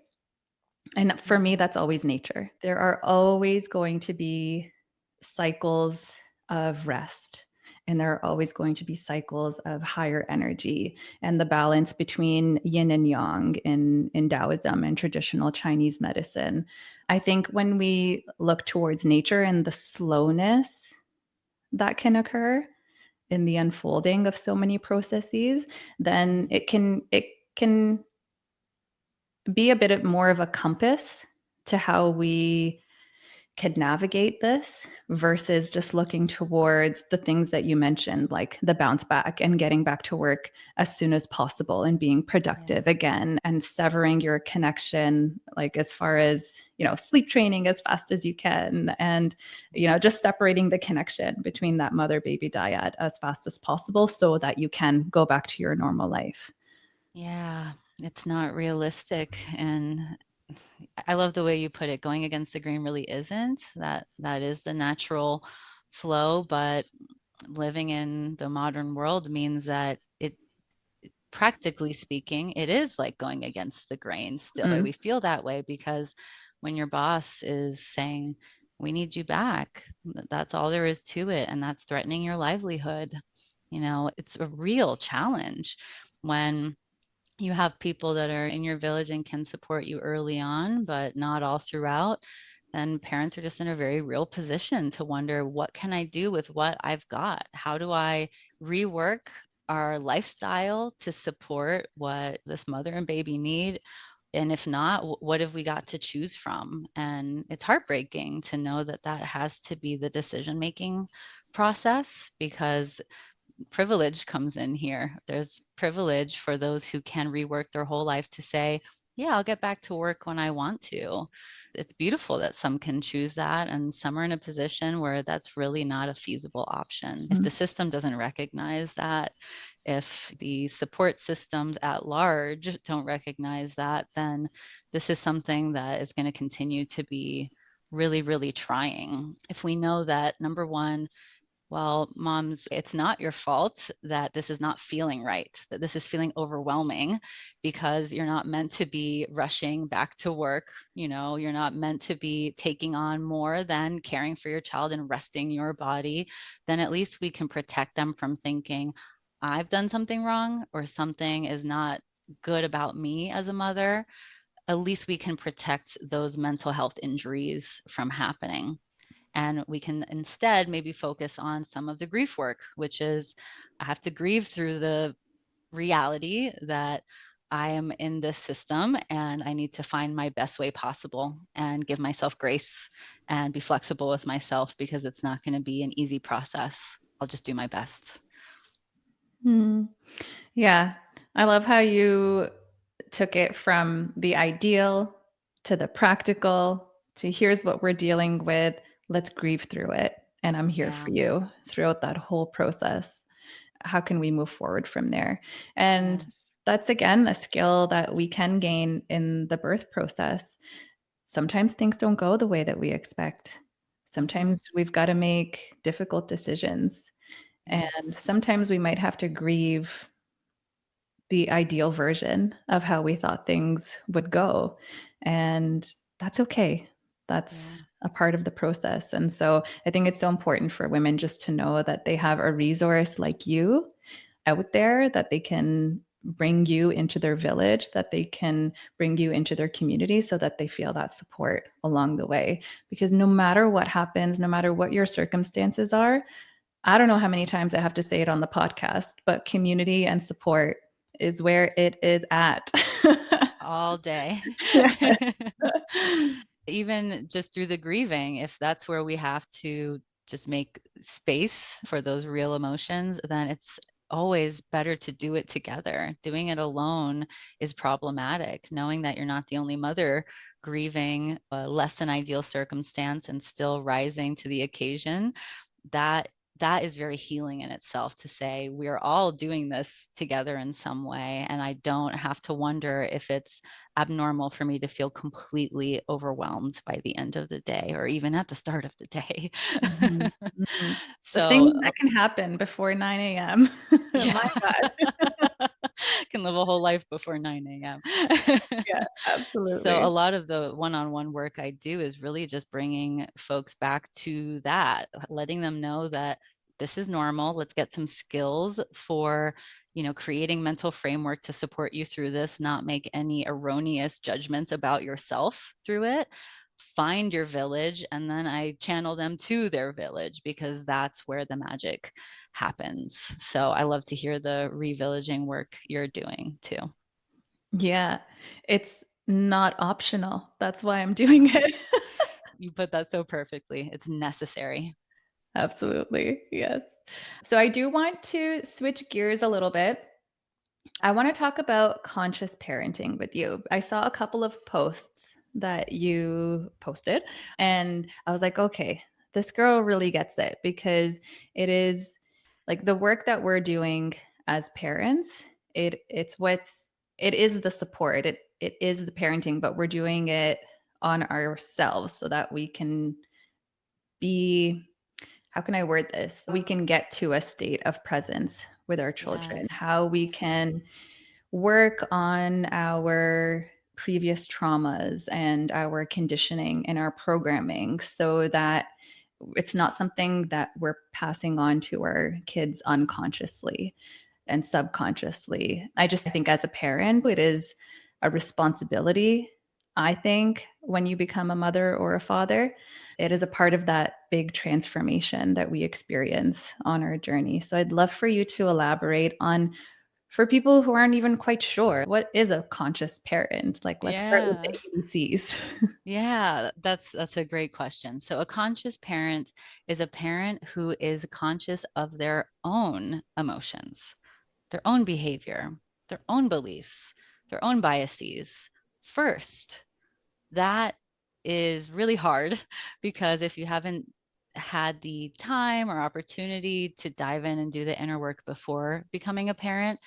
And for me, Mhm. that's always nature. There are always going to be cycles of rest, and there are always going to be cycles of higher energy, and the balance between yin and yang in Taoism and traditional Chinese medicine. I think when we look towards nature and the slowness that can occur in the unfolding of so many processes, then it can be a bit more of a compass to how we could navigate this versus just looking towards the things that you mentioned, like the bounce back and getting back to work as soon as possible and being Yes. productive again, and severing your connection, like as far as, sleep training as fast as you can, and, just separating the connection between that mother baby dyad as fast as possible so that you can go back to your normal life. Yeah, it's not realistic. And I love the way you put it. Going against the grain really isn't. That is the natural flow, but living in the modern world means that practically speaking, it is like going against the grain still. Mm, We feel that way because when your boss is saying, we need you back, that's all there is to it. And that's threatening your livelihood. It's a real challenge when you have people that are in your village and can support you early on, but not all throughout, then parents are just in a very real position to wonder, what can I do with what I've got? How do I rework our lifestyle to support what this mother and baby need? And if not, what have we got to choose from? And it's heartbreaking to know that that has to be the decision making process, because privilege comes in here. There's privilege for those who can rework their whole life to say, yeah, I'll get back to work when I want to. It's beautiful that some can choose that, and some are in a position where that's really not a feasible option. If mm, the system doesn't recognize that, if the support systems at large don't recognize that, then this is something that is going to continue to be really, really trying. If we know that, number one, well, moms, it's not your fault that this is not feeling right, that this is feeling overwhelming, because you're not meant to be rushing back to work. You're not meant to be taking on more than caring for your child and resting your body. Then at least we can protect them from thinking, I've done something wrong or something is not good about me as a mother. At least we can protect those mental health injuries from happening. And we can instead maybe focus on some of the grief work, which is, I have to grieve through the reality that I am in this system and I need to find my best way possible and give myself grace and be flexible with myself, because it's not going to be an easy process. I'll just do my best. mm. Yeah. I love how you took it from the ideal to the practical to here's what we're dealing with. Let's grieve through it. And I'm here for Yeah. you throughout that whole process. How can we move forward from there? And Yes. that's again a skill that we can gain in the birth process. Sometimes things don't go the way that we expect. Mm-hmm. Sometimes we've got to make difficult decisions. Yes. And sometimes we might have to grieve the ideal version of how we thought things would go. And that's okay. That's Yeah. a part of the process. And so I think it's so important for women just to know that they have a resource like you out there, that they can bring you into their village, that they can bring you into their community so that they feel that support along the way. Because no matter what happens, no matter what your circumstances are, I don't know how many times I have to say it on the podcast, but community and support is where it is at. All day. Yeah. Even just through the grieving, if that's where we have to just make space for those real emotions, then it's always better to do it together. Doing it alone is problematic. Knowing that you're not the only mother grieving a less than ideal circumstance and still rising to the occasion, that that is very healing in itself, to say we're all doing this together in some way, and I don't have to wonder if it's abnormal for me to feel completely overwhelmed by the end of the day or even at the start of the day. Mhm, mhm. The So things that can happen before 9 AM. yeah. My God. Can live a whole life before 9 a.m. Yeah, So a absolutely. lot of the one-on-one work I do is really just bringing folks back to that, letting them know that this is normal. Let's get some skills for, creating mental framework to support you through this, not make any erroneous judgments about yourself through it. Find your village, and then I channel them to their village, because that's where the magic happens. So I love to hear the revillaging work you're doing too. Yeah, it's not optional. That's why I'm doing No, it. you put that so perfectly. It's necessary. Absolutely, yes. So I do want to switch gears a little bit. I want to talk about conscious parenting with you. I saw a couple of posts that you posted, and I was like, okay, this girl really gets it, because it is like the work that we're doing as parents. It's what it is, the support. It is the parenting, but we're doing it on ourselves so that we can be, how can I word this? We can get to a state of presence with our children, Yes. how we Yes. can work on our previous traumas and our conditioning and our programming so that it's not something that we're passing on to our kids unconsciously and subconsciously. I just think as a parent, it is a responsibility. I think when you become a mother or a father, it is a part of that big transformation that we experience on our journey. So I'd love for you to elaborate on, for people who aren't even quite sure, what is a conscious parent? Like, let's start with the Yeah. ABCs. Yeah, that's a great question. So a conscious parent is a parent who is conscious of their own emotions, their own behavior, their own beliefs, their own biases first. That is really hard because if you haven't had the time or opportunity to dive in and do the inner work before becoming a parent,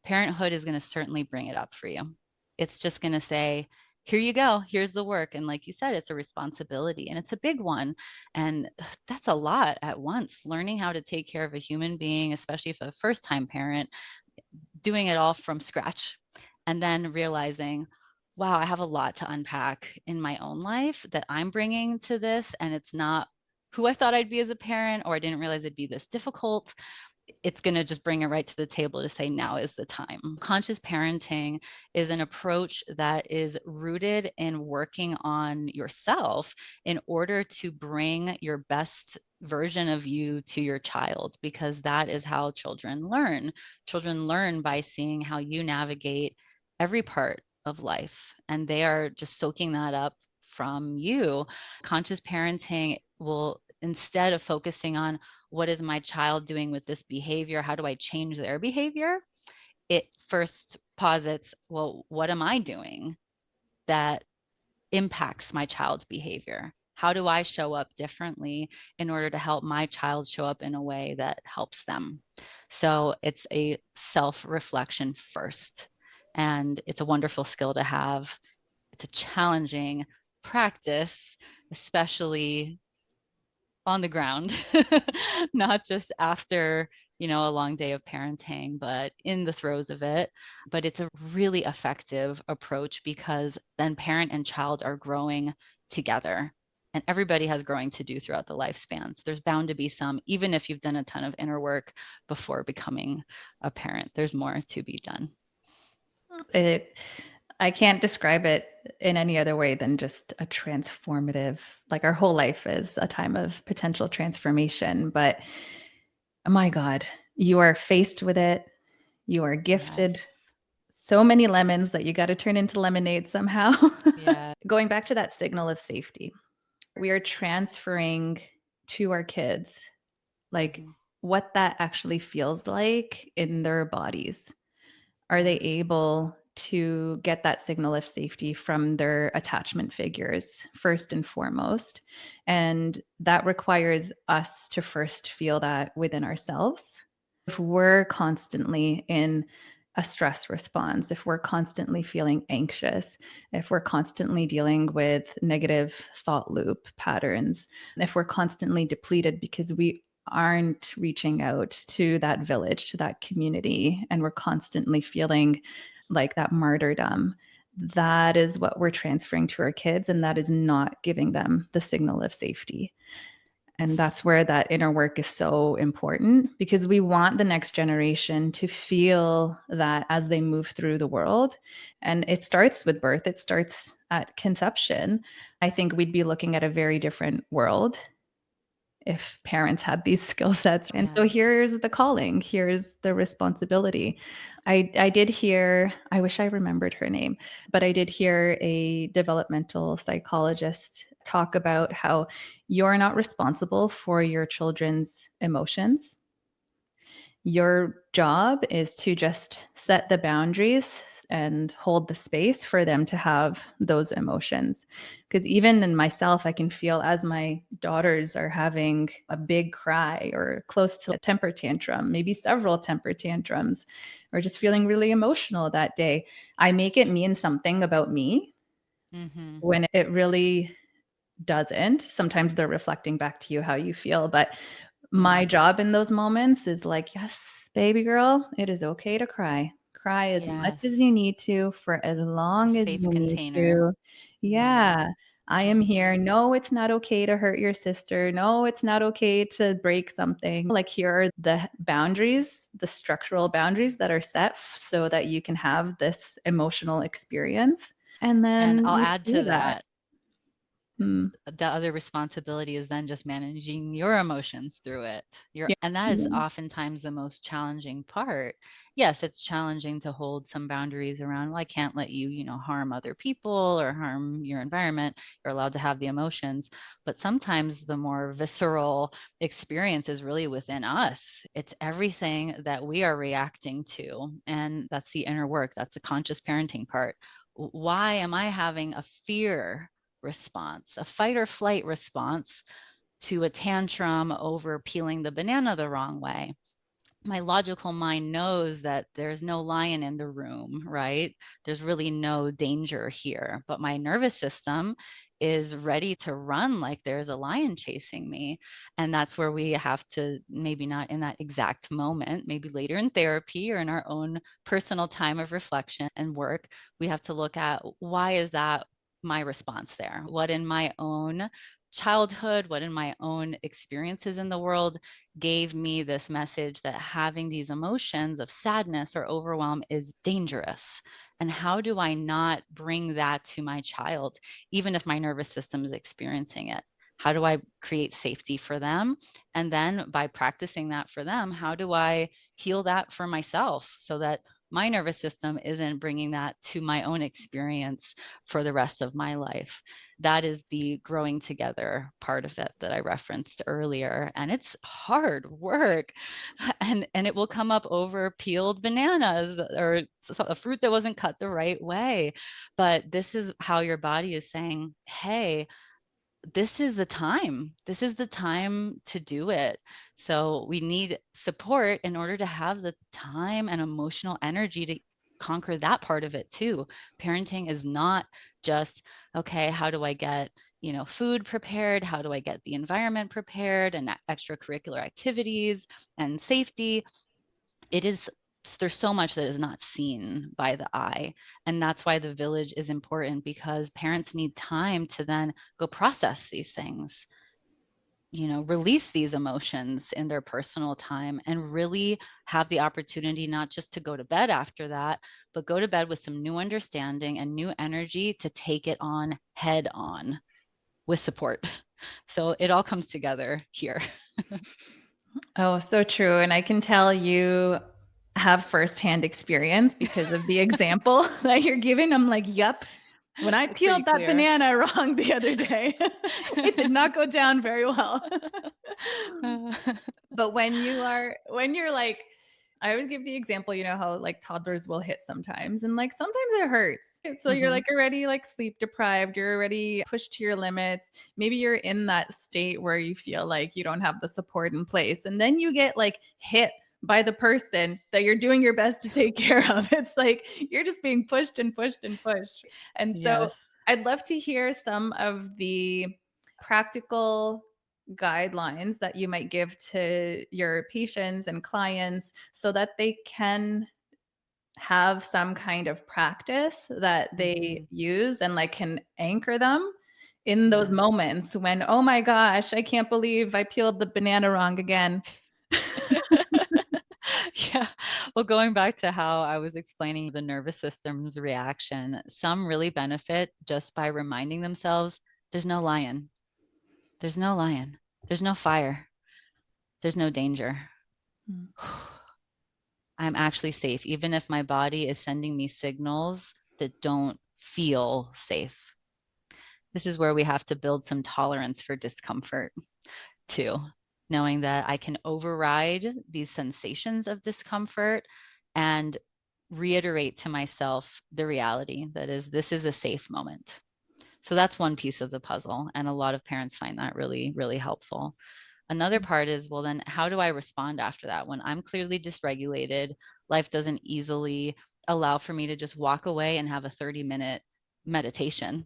parenthood is going to certainly bring it up for you. It's just going to say, here you go, here's the work. And like you said, it's a responsibility and it's a big one. And that's a lot at once. Learning how to take care of a human being, especially if a first time parent, doing it all from scratch and then realizing, wow, I have a lot to unpack in my own life that I'm bringing to this. And it's not who I thought I'd be as a parent, or I didn't realize it'd be this difficult. It's going to just bring it right to the table to say, now is the time. Conscious parenting is an approach that is rooted in working on yourself in order to bring your best version of you to your child, because that is how children learn. Children learn by seeing how you navigate every part of life, and they are just soaking that up from you. Conscious parenting will, instead of focusing on what is my child doing with this behavior, how do I change their behavior, it first posits, well, what am I doing that impacts my child's behavior? How do I show up differently in order to help my child show up in a way that helps them? So it's a self-reflection first. And it's a wonderful skill to have. It's a challenging practice, especially on the ground, not just after, a long day of parenting, but in the throes of it. But it's a really effective approach because then parent and child are growing together. And everybody has growing to do throughout the lifespan. So there's bound to be some, even if you've done a ton of inner work before becoming a parent, there's more to be done. It, I can't describe it in any other way than just a transformative, like our whole life is a time of potential transformation. But my God, you are faced with it. You are Yes. gifted so many lemons that you got to turn into lemonade somehow. Yeah. Going back to that signal of safety, we are transferring to our kids, like, Mhm. what that actually feels like in their bodies. Are Yeah. they able to get that signal of safety from their attachment figures, first and foremost? And that requires us to first feel that within ourselves. If we're constantly in a stress response, if we're constantly feeling anxious, if we're constantly dealing with negative thought loop patterns, if we're constantly depleted because we aren't reaching out to that village, to that community, and we're constantly feeling like that martyrdom, that is what we're transferring to our kids, and that is not giving them the signal of safety. And that's where that inner work is so important, because we want the next generation to feel that as they move through the world. And it starts with birth, it starts at conception. I think we'd be looking at a very different world if parents had these skill sets. And so Yes. here's the calling, here's the responsibility. I did hear, I wish I remembered her name, but I did hear a developmental psychologist talk about how you're not responsible for your children's emotions. Your job is to just set the boundaries and hold the space for them to have those emotions. Because even in myself, I can feel as my daughters are having a big cry or close to a temper tantrum, maybe several temper tantrums, or just feeling really emotional that day, I make it mean something about me Hmm. when it really doesn't. Sometimes they're reflecting back to you how you feel, but my Yeah. job in those moments is like, yes, baby girl, it is okay to cry. cry as much Yes. as you need to for as A long as safe you need container. to. Yeah. Yeah. I am here. Mhm. No, it's not okay to hurt your sister. No, it's not okay to break something. Like, here are the boundaries, the structural boundaries that are set so that you can have this emotional experience. And And then I'll you add see to that. that, Mm, the other responsibility is then just managing your emotions through it. yeah. And that is Yeah. oftentimes the most challenging part. Yes, it's challenging to hold some boundaries around, well, I can't let you, harm other people or harm your environment. You're allowed to have the emotions. But sometimes the more visceral experience is really within us. It's everything that we are reacting to. And that's the inner work, that's the conscious parenting part. Why am I having a fear response, a fight or flight response to a tantrum over peeling the banana the wrong way? My logical mind knows that there's no lion in the room, right? There's really no danger here. But my nervous system is ready to run like there's a lion chasing me. And that's where we have to, maybe not in that exact moment, maybe later in therapy or in our own personal time of reflection and work, we have to look at, why is that my response there? What in my own childhood, what in my own experiences in the world gave me this message that having these emotions of sadness or overwhelm is dangerous? And how do I not bring that to my child, even if my nervous system is experiencing it? How do I create safety for them? And then by practicing that for them, how do I heal that for myself so that my nervous system isn't bringing that to my own experience for the rest of my life? That is the growing together part of it that I referenced earlier. And it's hard work. And it will come up over peeled bananas or a fruit that wasn't cut the right way. But this is how your body is saying, hey, this is the time. This is the time to do it. So we need support in order to have the time and emotional energy to conquer that part of it too. Parenting is not just, okay, how do I get, food prepared? How do I get the environment prepared and extracurricular activities and safety? It is, there's so much that is not seen by the eye, and that's why the village is important, because parents need time to then go process these things, release these emotions in their personal time, and really have the opportunity not just to go to bed after that, but go to bed with some new understanding and new energy to take it on head on with support. So it all comes together here. Oh, so true. And I can tell you have firsthand experience because of the example that you're giving. I'm like, yep. When I It's pretty peeled that clear. banana wrong the other day, it did not go down very well. But when you're like, I always give the example, how like toddlers will hit sometimes, and like sometimes it hurts. And so you're Mhm. like already like sleep deprived, you're already pushed to your limits. Maybe you're in that state where you feel like you don't have the support in place. And then you get like hit by the person that you're doing your best to take care of. It's like you're just being pushed and pushed and pushed. And so Yes. I'd love to hear some of the practical guidelines that you might give to your patients and clients so that they can have some kind of practice that they Mhm. use and like can anchor them in those Yeah. moments when, oh my gosh, I can't believe I peeled the banana wrong again. Yeah. Well, going back to how I was explaining the nervous system's reaction, some really benefit just by reminding themselves there's no lion, there's no lion, there's no fire, there's no danger. Mm. I'm actually safe, even if my body is sending me signals that don't feel safe. This is where we have to build some tolerance for discomfort too, knowing that I can override these sensations of discomfort and reiterate to myself the reality that is, this is a safe moment. So that's one piece of the puzzle. And a lot of parents find that really, really helpful. Another part is, well, then how do I respond after that? When I'm clearly dysregulated, life doesn't easily allow for me to just walk away and have a 30-minute meditation.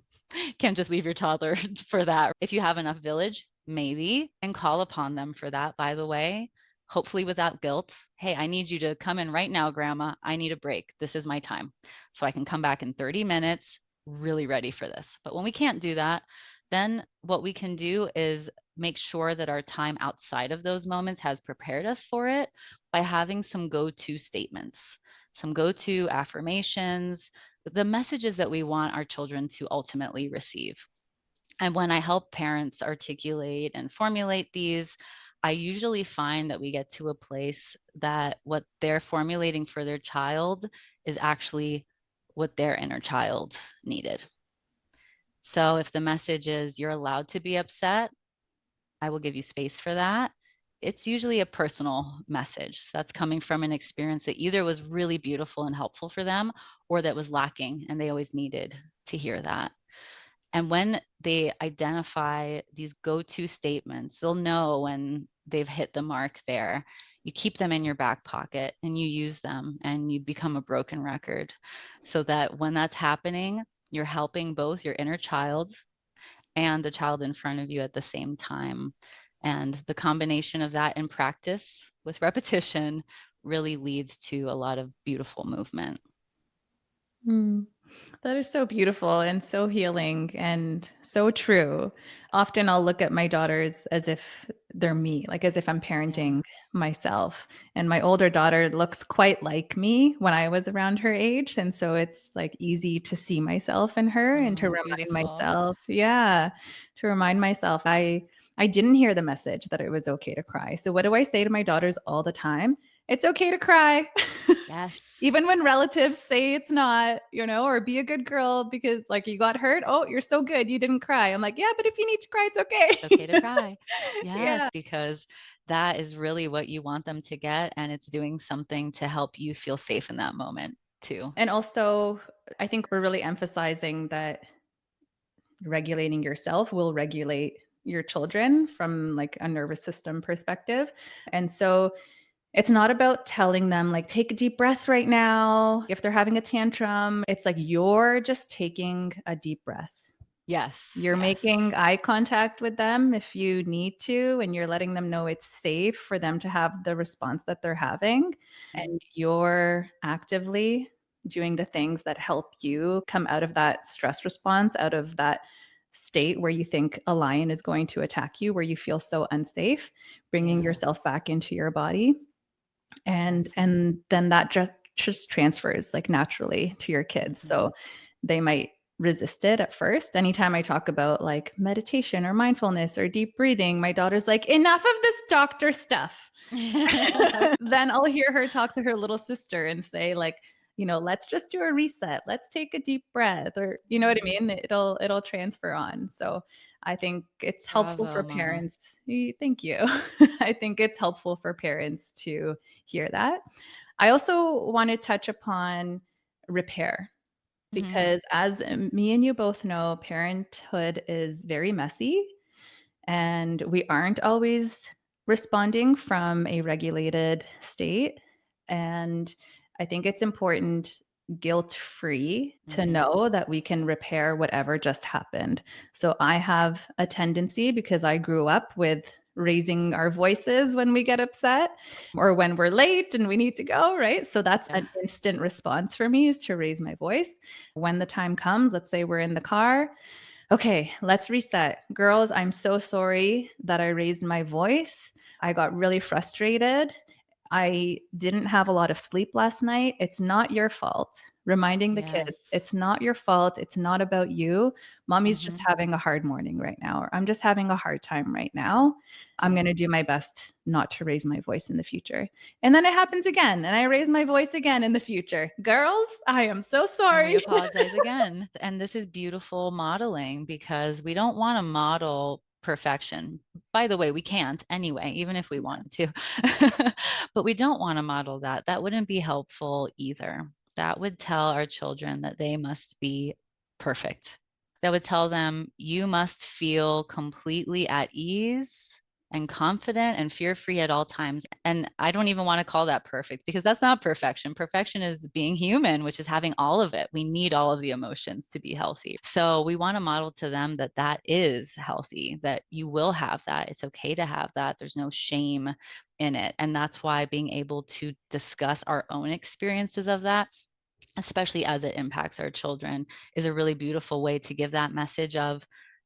Can't just leave your toddler for that. If you have enough village, maybe, and call upon them for that, by the way. hopefully without guilt. Hey, I need you to come in right now, grandma. I need a break. This is my time. So I can come back in 30 minutes, really ready for this. But when we can't do that, then what we can do is make sure that our time outside of those moments has prepared us for it by having some go-to statements, some go-to affirmations, the messages that we want our children to ultimately receive. And when I help parents articulate and formulate these, I usually find that we get to a place that what they're formulating for their child is actually what their inner child needed. So if the message is you're allowed to be upset, I will give you space for that. It's usually a personal message that's coming from an experience that either was really beautiful and helpful for them or that was lacking and they always needed to hear that. And when they identify these go-to statements, they'll know when they've hit the mark there. You keep them in your back pocket and you use them and you become a broken record so that when that's happening, you're helping both your inner child and the child in front of you at the same time. And the combination of that in practice with repetition really leads to a lot of beautiful movement. Mm. That is so beautiful and so healing and so true. Often I'll look at my daughters as if they're me, like as if I'm Yeah. parenting myself. And my older daughter looks quite like me when I was around her age. And so it's like easy to see myself in her and to Oh, remind beautiful. myself, yeah, to remind myself I didn't hear the message that it was okay to cry. So what do I say to my daughters all the time? It's okay to cry. Yes. Even when relatives say it's not, or be a good girl because like you got hurt. Oh, you're so good. You didn't cry. I'm like, yeah, but if you need to cry, it's It's okay to okay. cry. Yeah. Yes, because that is really what you want them to get, and it's doing something to help you feel safe in that moment too. And also, I think we're really emphasizing that regulating yourself will regulate your children from like a nervous system perspective. And so it's not about telling them, like, take a deep breath right now. If they're having a tantrum, it's like you're just taking a deep breath. Yes, You're yes. making eye contact with them if you need to, and you're letting them know it's safe for them to have the response that they're having. Mm, And you're actively doing the things that help you come out of that stress response, out of that state where you think a lion is going to attack you, where you feel so unsafe, bringing yes, yourself back into your body. And yes. and then that just transfers like naturally to your kids. Mhm. So they might resist it at first. Anytime I talk about like meditation or mindfulness or deep breathing, my daughter's like, enough of this doctor stuff. Then I'll hear her talk to her little sister and say, like, let's just do a reset. Let's take a deep breath. Or you know what I Mhm. mean? It'll transfer on. So I think it's helpful Bravo, for mama. parents. Thank you. I think it's helpful for parents to hear that. I also want to touch upon repair Mhm. because, as me and you both know, parenthood is very messy and we aren't always responding from a regulated state. And I think it's important, guilt free, to Mhm. know that we can repair whatever just happened. So I have a tendency because I grew up with raising our voices when we get upset or when we're late and we need to go, right? So that's Yeah. an instant response for me, is to raise my voice. When the time comes, let's say we're in the car. Okay, let's reset. Girls, I'm so sorry that I raised my voice. I got really frustrated. I didn't have a lot of sleep last night. It's not your fault. Reminding the Yes. kids, it's not your fault. It's not about you. Mommy's just Mhm. having a hard morning right now, or I'm just having a hard time right now. I'm Yeah. going to do my best not to raise my voice in the future. And then it happens again, and I raise my voice again in the future. Girls, I am so And we sorry. apologize again. And this is beautiful modeling because we don't want to model perfection. By the way, we can't anyway, even if we wanted to. But we don't want to model that. That wouldn't be helpful either. That would tell our children that they must be perfect. That would tell them you must feel completely at ease and confident and fear free at all times. And I don't even want to call that perfect because that's not perfection. Perfection is being human, which is having all of it. We need all of the emotions to be healthy. So we want to model to them that that is healthy, that you will have that. It's okay to have that. There's no shame in it. And that's why being able to discuss our own experiences of that, especially as it impacts our children, is a really beautiful way to give that message of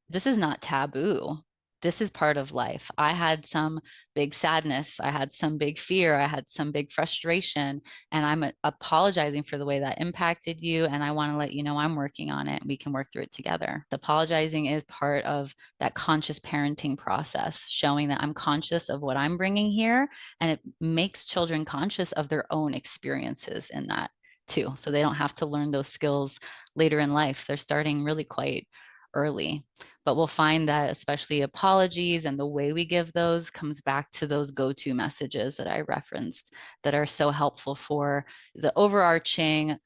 this is not taboo. This is part of life. I had some big sadness. I had some big fear. I had some big frustration. And I'm apologizing for the way that impacted you. And I want to let you know I'm working on it. We can work through it together. Apologizing is part of that conscious parenting process, showing that I'm conscious of what I'm bringing here. And it makes children conscious of their own experiences in that too. So they don't have to learn those skills later in life. They're starting really quite early. But we'll find that especially apologies and the way we give those comes back to those go-to messages that I referenced that are so helpful for the overarching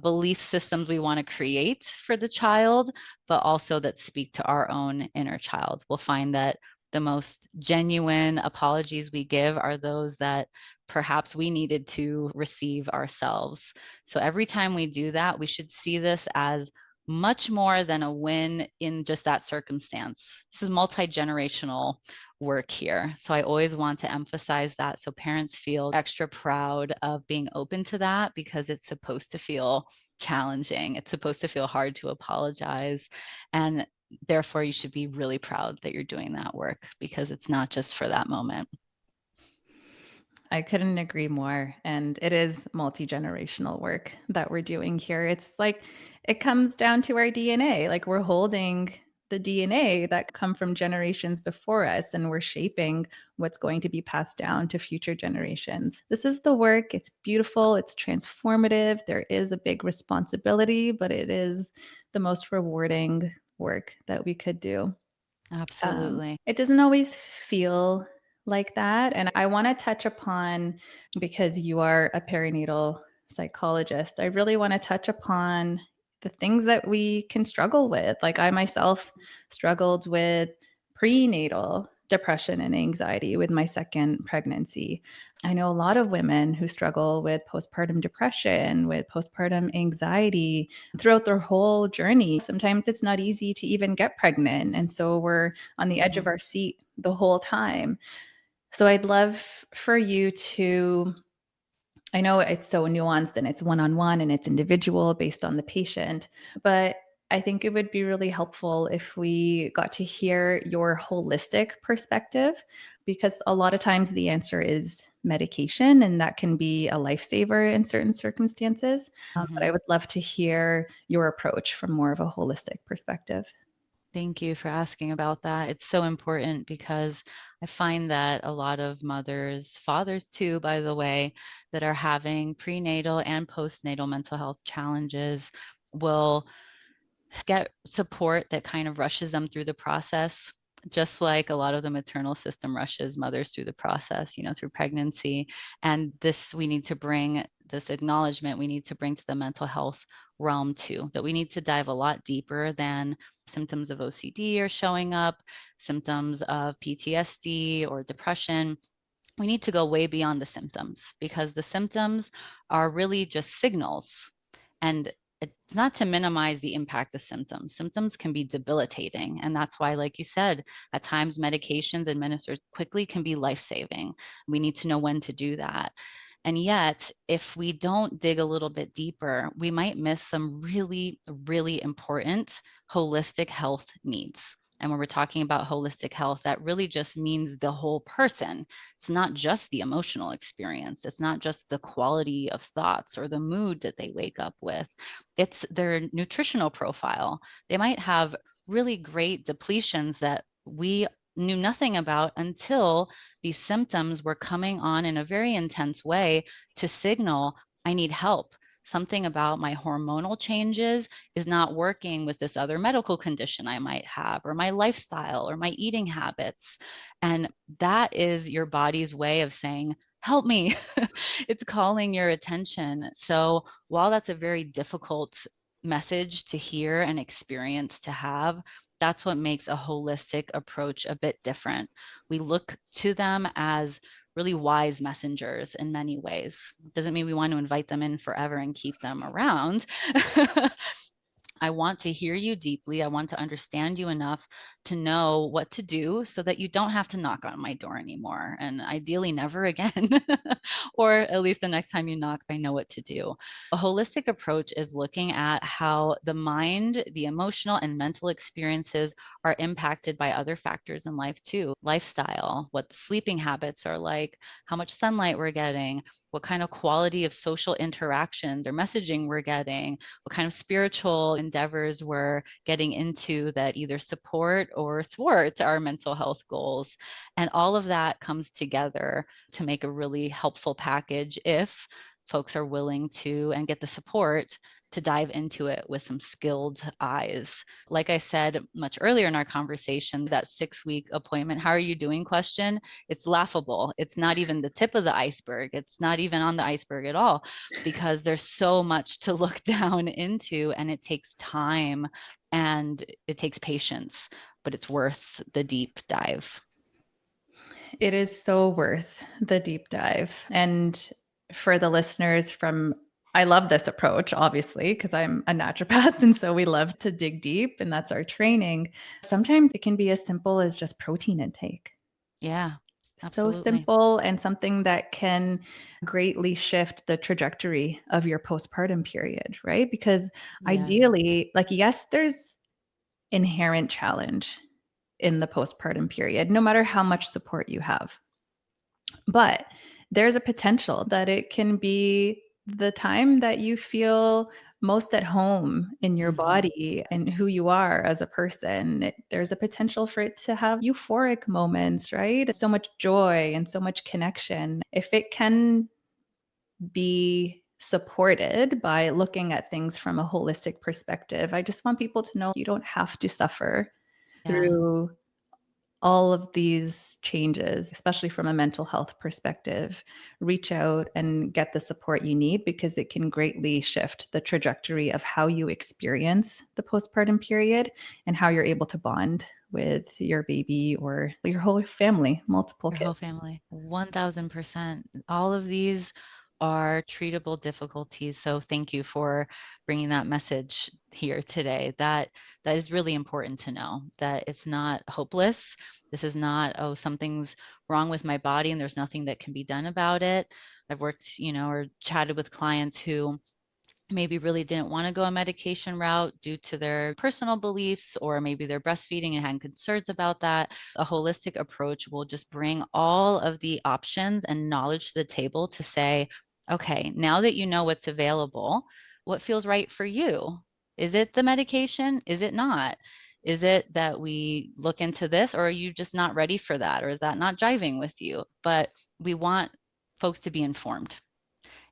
belief systems we want to create for the child, but also that speak to our own inner child. We'll find that the most genuine apologies we give are those that perhaps we needed to receive ourselves. So every time we do that, we should see this as much more than a win in just that circumstance. This is multi-generational work here. So I always want to emphasize that so parents feel extra proud of being open to that, because it's supposed to feel challenging. It's supposed to feel hard to apologize. And therefore, you should be really proud that you're doing that work, because it's not just for that moment. I couldn't agree more. And it is multi-generational work that we're doing here. It's like it comes down to our DNA. Like we're holding the DNA that come from generations before us, and we're shaping what's going to be passed down to future generations. This is the work. It's beautiful. It's transformative. There is a big responsibility, but it is the most rewarding work that we could do. Absolutely. It doesn't always feel like that. And I want to touch upon, because you are a perinatal psychologist, I really want to touch upon the things that we can struggle with. Like I myself struggled with prenatal depression and anxiety with my second pregnancy. I know a lot of women who struggle with postpartum depression, with postpartum anxiety throughout their whole journey. Sometimes it's not easy to even get pregnant. And so we're on the edge of Mhm. our seat the whole time. So I'd love for you to, I know it's so nuanced and it's one on one and it's individual based on the patient, but I think it would be really helpful if we got to hear your holistic perspective, because a lot of times the answer is medication, and that can be a lifesaver in certain circumstances. But I Mhm. would love to hear your approach from more of a holistic perspective. Thank you for asking about that. It's so important because I find that a lot of mothers, fathers too, by the way, that are having prenatal and postnatal mental health challenges will get support that kind of rushes them through the process, just like a lot of the maternal system rushes mothers through the process, through pregnancy. And this, we need to bring this acknowledgement, we need to bring to the mental health realm too, that we need to dive a lot deeper than symptoms of OCD are showing up, symptoms of PTSD or depression. We need to go way beyond the symptoms, because the symptoms are really just signals. And it's not to minimize the impact of symptoms. Symptoms can be debilitating. And that's why, like you said, at times medications administered quickly can be life saving. We need to know when to do that. And yet, if we don't dig a little bit deeper, we might miss some really, really important holistic health needs. And when we're talking about holistic health, that really just means the whole person. It's not just the emotional experience. It's not just the quality of thoughts or the mood that they wake up with. It's their nutritional profile. They might have really great depletions that we knew nothing about until these symptoms were coming on in a very intense way to signal, I need help. Something about my hormonal changes is not working with this other medical condition I might have, or my lifestyle, or my eating habits. And that is your body's way of saying, help me. It's calling your attention. So while that's a very difficult message to hear and experience to have, that's what makes a holistic approach a bit different. We look to them as really wise messengers in many ways. Doesn't mean we want to invite them in forever and keep them around. I want to hear you deeply. I want to understand you enough to know what to do so that you don't have to knock on my door anymore. And ideally, never again. Or at least the next time you knock, I know what to do. A holistic approach is looking at how the mind, the emotional, and mental experiences are impacted by other factors in life too. Lifestyle, what sleeping habits are like, how much sunlight we're getting, what kind of quality of social interactions or messaging we're getting, what kind of spiritual endeavors we're getting into that either support or thwart our mental health goals. And all of that comes together to make a really helpful package if folks are willing to and get the support to dive into it with some skilled eyes. Like I said much earlier in our conversation, that 6-week appointment, how are you doing question, it's laughable. It's not even the tip of the iceberg. It's not even on the iceberg at all, because there's so much to look down into, and it takes time and it takes patience, but it's worth the deep dive. It is so worth the deep dive. And for the listeners I love this approach, obviously, because I'm a naturopath. And so we love to dig deep, and that's our training. Sometimes it can be as simple as just protein intake. Yeah, So absolutely. simple, and something that can greatly shift the trajectory of your postpartum period, right? Because Yes. ideally, like, yes, there's inherent challenge in the postpartum period, no matter how much support you have. But there's a potential that it can be the time that you feel most at home in your Mm-hmm. body and who you are as a person. There's a potential for it to have euphoric moments, right? So much joy and so much connection. If it can be supported by looking at things from a holistic perspective, I just want people to know you don't have to suffer Yeah. through all of these changes, especially from a mental health perspective. Reach out and get the support you need, because it can greatly shift the trajectory of how you experience the postpartum period and how you're able to bond with your baby or your whole family, multiple Your kids. whole family. 1000%. All of these are treatable difficulties. So thank you for bringing that message here today. That is really important to know, that it's not hopeless. This is not, oh, something's wrong with my body and there's nothing that can be done about it. I've worked, or chatted with clients who maybe really didn't want to go a medication route due to their personal beliefs, or maybe they're breastfeeding and had concerns about that. A holistic approach will just bring all of the options and knowledge to the table to say, okay, now that you know what's available, what feels right for you? Is it the medication? Is it not? Is it that we look into this, or are you just not ready for that? Or is that not jiving with you? But we want folks to be informed.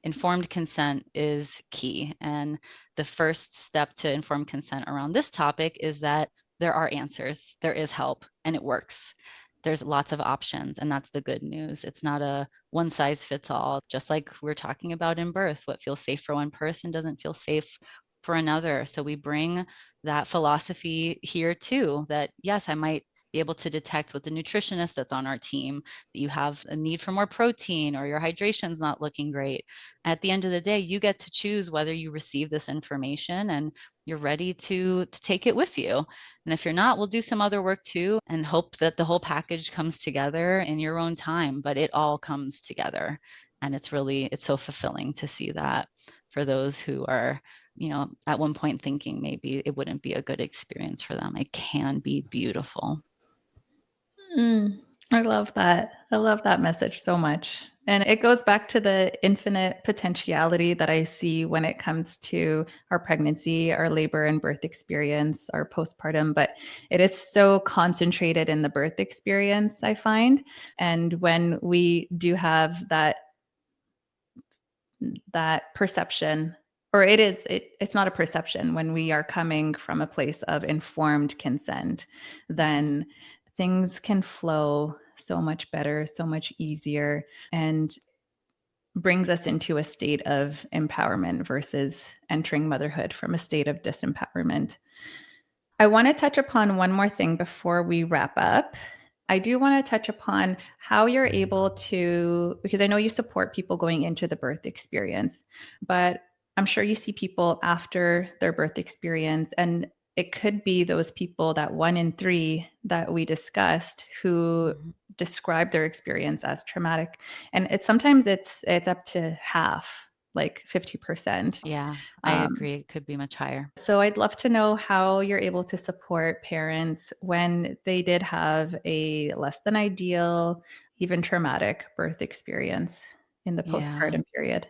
Informed consent is key. And the first step to informed consent around this topic is that there are answers, there is help, and it works. There's lots of options, and that's the good news. It's not a one size fits all, just like we're talking about in birth. What feels safe for one person doesn't feel safe for another. So we bring that philosophy here too, that yes, I might be able to detect with the nutritionist that's on our team that you have a need for more protein or your hydration's not looking great. At the end of the day, you get to choose whether you receive this information and you're ready to take it with you. And if you're not, we'll do some other work too and hope that the whole package comes together in your own time, but it all comes together. And it's so fulfilling to see that for those who are, at one point thinking maybe it wouldn't be a good experience for them. It can be beautiful. Mm, I love that. I love that message so much. And it goes back to the infinite potentiality that I see when it comes to our pregnancy, our labor and birth experience, our postpartum. But it is so concentrated in the birth experience, I find. And when we do have that perception, or it's not a perception, when we are coming from a place of informed consent, then things can flow so much better, so much easier, and brings us into a state of empowerment versus entering motherhood from a state of disempowerment. I want to touch upon one more thing before we wrap up. I do want to touch upon how you're able to, because I know you support people going into the birth experience, but I'm sure you see people after their birth experience, and it could be those people, that 1 in 3 that we discussed, who Mhm. describe their experience as traumatic. And sometimes it's up to half, like 50%. Yeah, I Um, agree. It could be much higher. so I'd love to know how you're able to support parents when they did have a less than ideal, even traumatic birth experience in the Yeah. postpartum period.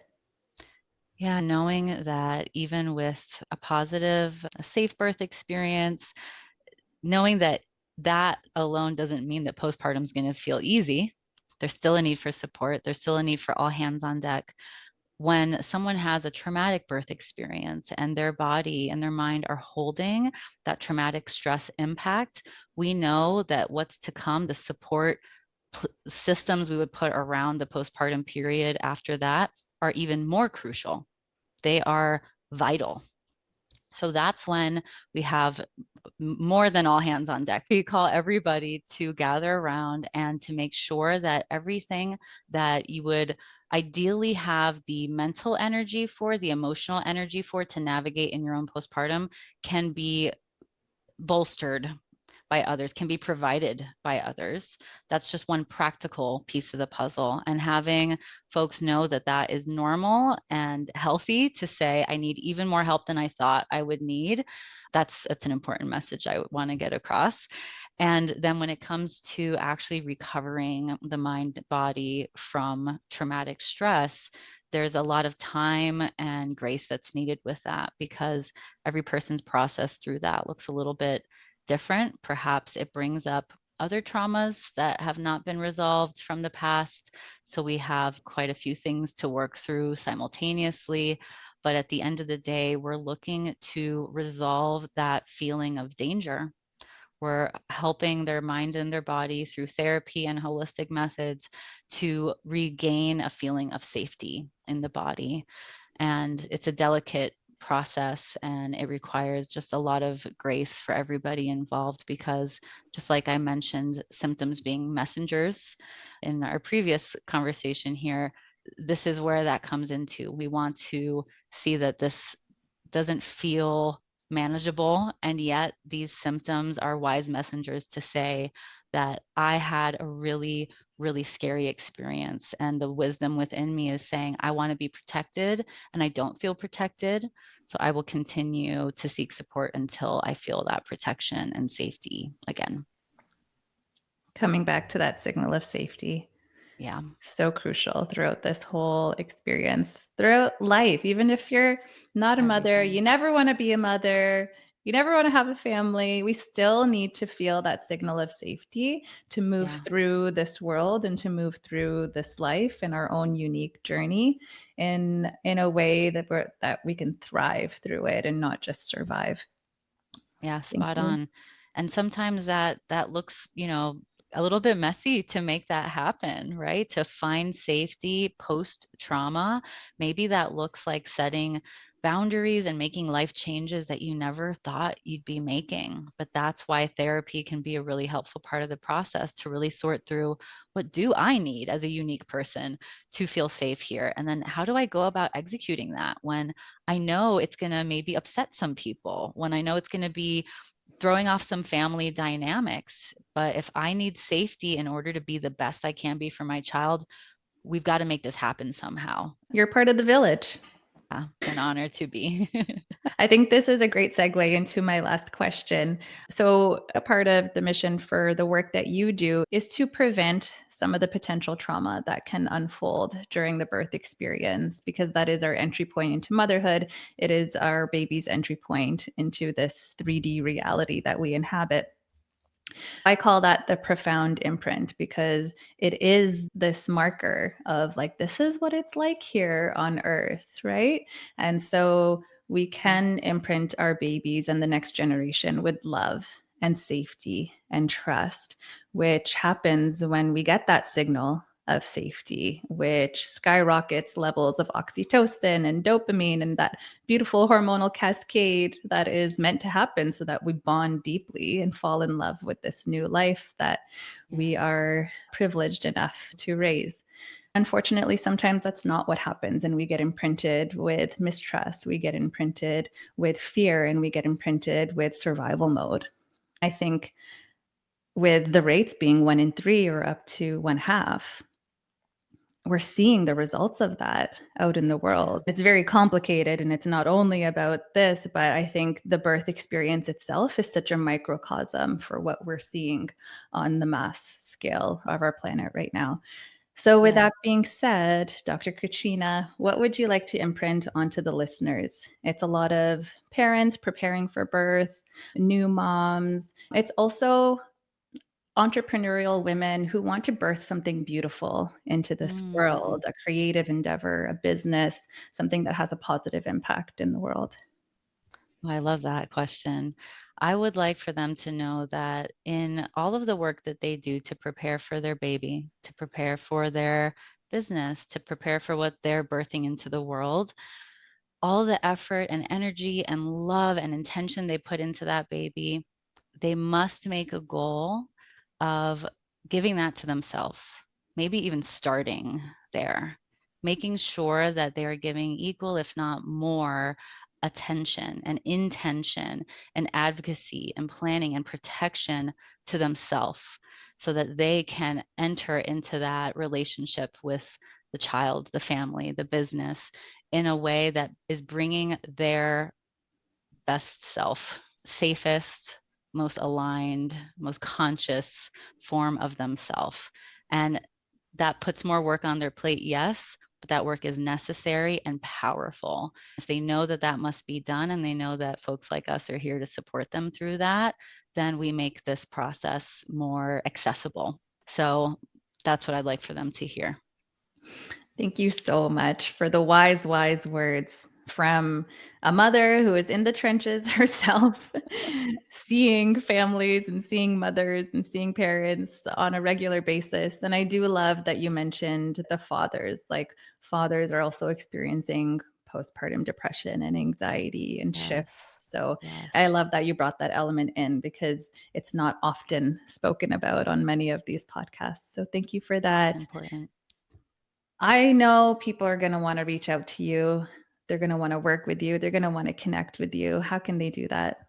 Yeah, knowing that even with a positive, a safe birth experience, knowing that that alone doesn't mean that postpartum is going to feel easy. There's still a need for support. There's still a need for all hands on deck. When someone has a traumatic birth experience and their body and their mind are holding that traumatic stress impact, we know that what's to come, the support systems we would put around the postpartum period after that, are even more crucial. They are vital. So that's when we have more than all hands on deck. We call everybody to gather around and to make sure that everything that you would ideally have the mental energy for, the emotional energy for, to navigate in your own postpartum can be bolstered by others, can be provided by others. That's just one practical piece of the puzzle. And having folks know that that is normal and healthy to say, I need even more help than I thought I would need. That's an important message I want to get across. And then when it comes to actually recovering the mind body from traumatic stress, there's a lot of time and grace that's needed with that, because every person's process through that looks a little bit different. Perhaps it brings up other traumas that have not been resolved from the past. So we have quite a few things to work through simultaneously. But at the end of the day, we're looking to resolve that feeling of danger. We're helping their mind and their body through therapy and holistic methods to regain a feeling of safety in the body. And it's a delicate process, and it requires just a lot of grace for everybody involved, because just like I mentioned, symptoms being messengers in our previous conversation here, this is where that comes into. We want to see that this doesn't feel manageable. And yet, these symptoms are wise messengers to say that I had a really, really scary experience. And the wisdom within me is saying, I want to be protected and I don't feel protected. So I will continue to seek support until I feel that protection and safety again. Coming back to that signal of safety. Yeah, So crucial throughout this whole experience, throughout life. Even if you're not a mother, you everything. never want to be a mother, you never want to have a family, we still need to feel that signal of safety to move Yeah. through this world and to move through this life in our own unique journey in a way that we can thrive through it and not just survive. So Yeah, thank spot you. on. And sometimes that looks, a little bit messy to make that happen, right? To find safety post trauma, maybe that looks like setting boundaries and making life changes that you never thought you'd be making. But that's why therapy can be a really helpful part of the process, to really sort through, what do I need as a unique person to feel safe here? And then how do I go about executing that when I know it's going to maybe upset some people, when I know it's going to be throwing off some family dynamics. But if I need safety in order to be the best I can be for my child, we've got to make this happen somehow. You're part of the village. Yeah, it's an honor to be. I think this is a great segue into my last question. So, a part of the mission for the work that you do is to prevent some of the potential trauma that can unfold during the birth experience, because that is our entry point into motherhood. It is our baby's entry point into this 3D reality that we inhabit. I call that the profound imprint, because it is this marker of like, this is what it's like here on earth, right? And so we can imprint our babies and the next generation with love and safety and trust, which happens when we get that signal of safety, which skyrockets levels of oxytocin and dopamine and that beautiful hormonal cascade that is meant to happen so that we bond deeply and fall in love with this new life that Yeah. we are privileged enough to raise. Unfortunately, sometimes that's not what happens, and we get imprinted with mistrust, we get imprinted with fear, and we get imprinted with survival mode. I think with the rates being 1 in 3 or up to 1/2, we're seeing the results of that out in the Yeah. world. It's very complicated, and it's not only about this, but I think the birth experience itself is such a microcosm for what we're seeing on the mass scale of our planet right now. So, with Yeah. that being said, Dr. Katrina, what would you like to imprint onto the listeners? It's a lot of parents preparing for birth, new moms. It's also entrepreneurial women who want to birth something beautiful into this Mm. world, a creative endeavor, a business, something that has a positive impact in the world. I love that question. I would like for them to know that in all of the work that they do to prepare for their baby, to prepare for their business, to prepare for what they're birthing into the world, all the effort and energy and love and intention they put into that baby, they must make a goal of giving that to themselves, maybe even starting there, making sure that they are giving equal, if not more, attention and intention and advocacy and planning and protection to themselves so that they can enter into that relationship with the child, the family, the business in a way that is bringing their best self, safest, most aligned, most conscious form of themselves. And that puts more work on their plate, yes, but that work is necessary and powerful. If they know that that must be done and they know that folks like us are here to support them through that, then we make this process more accessible. So that's what I'd like for them to hear. Thank you so much for the wise, wise words from a mother who is in the trenches herself, seeing families and seeing mothers and seeing parents on a regular basis. And I do love that you mentioned the fathers. Like, fathers are also experiencing postpartum depression and anxiety and Yes. shifts. So Yes. I love that you brought that element in because it's not often spoken about on many of these podcasts. So thank you for It's that. important. I know people are going to want to reach out to you. They're going to want to work with you. They're going to want to connect with you. How can they do that?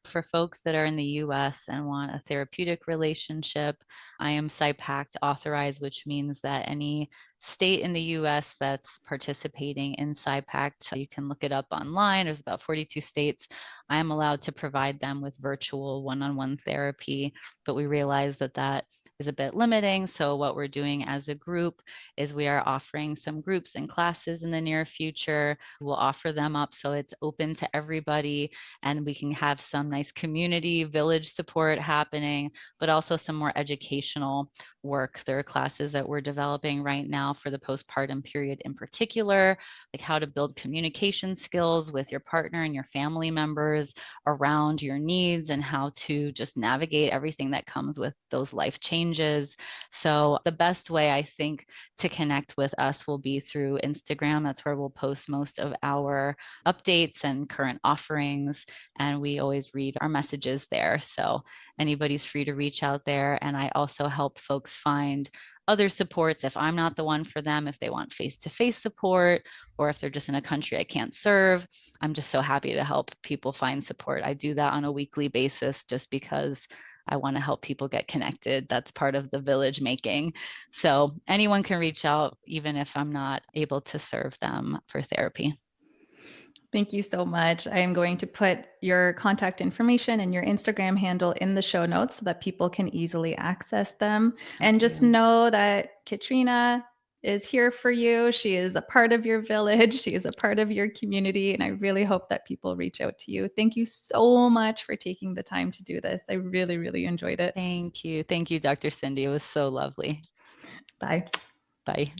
For folks that are in the US and want a therapeutic relationship, I am PsyPact authorized, which means that any state in the US that's participating in PsyPact, you can look it up online. There's about 42 states. I am allowed to provide them with virtual one-on-one therapy, but we realize that that is a bit limiting. So what we're doing as a group is we are offering some groups and classes in the near future. We'll offer them up so it's open to everybody and we can have some nice community village support happening, but also some more educational work. There are classes that we're developing right now for the postpartum period in particular, like how to build communication skills with your partner and your family members around your needs and how to just navigate everything that comes with those life changes. So the best way I think to connect with us will be through Instagram. That's where we'll post most of our updates and current offerings. And we always read our messages there. So anybody's free to reach out there. And I also help folks find other supports if I'm not the one for them, if they want face to face support, or if they're just in a country I can't serve. I'm just so happy to help people find support. I do that on a weekly basis just because I want to help people get connected. That's part of the village making. So anyone can reach out, even if I'm not able to serve them for therapy. Thank you so much. I am going to put your contact information and your Instagram handle in the show notes so that people can easily access them. Thank And just you. know that Katrina is here for you. She is a part of your village, she is a part of your community. And I really hope that people reach out to you. Thank you so much for taking the time to do this. I really, really enjoyed it. Thank you. Thank you, Dr. Cindy. It was so lovely. Bye. Bye.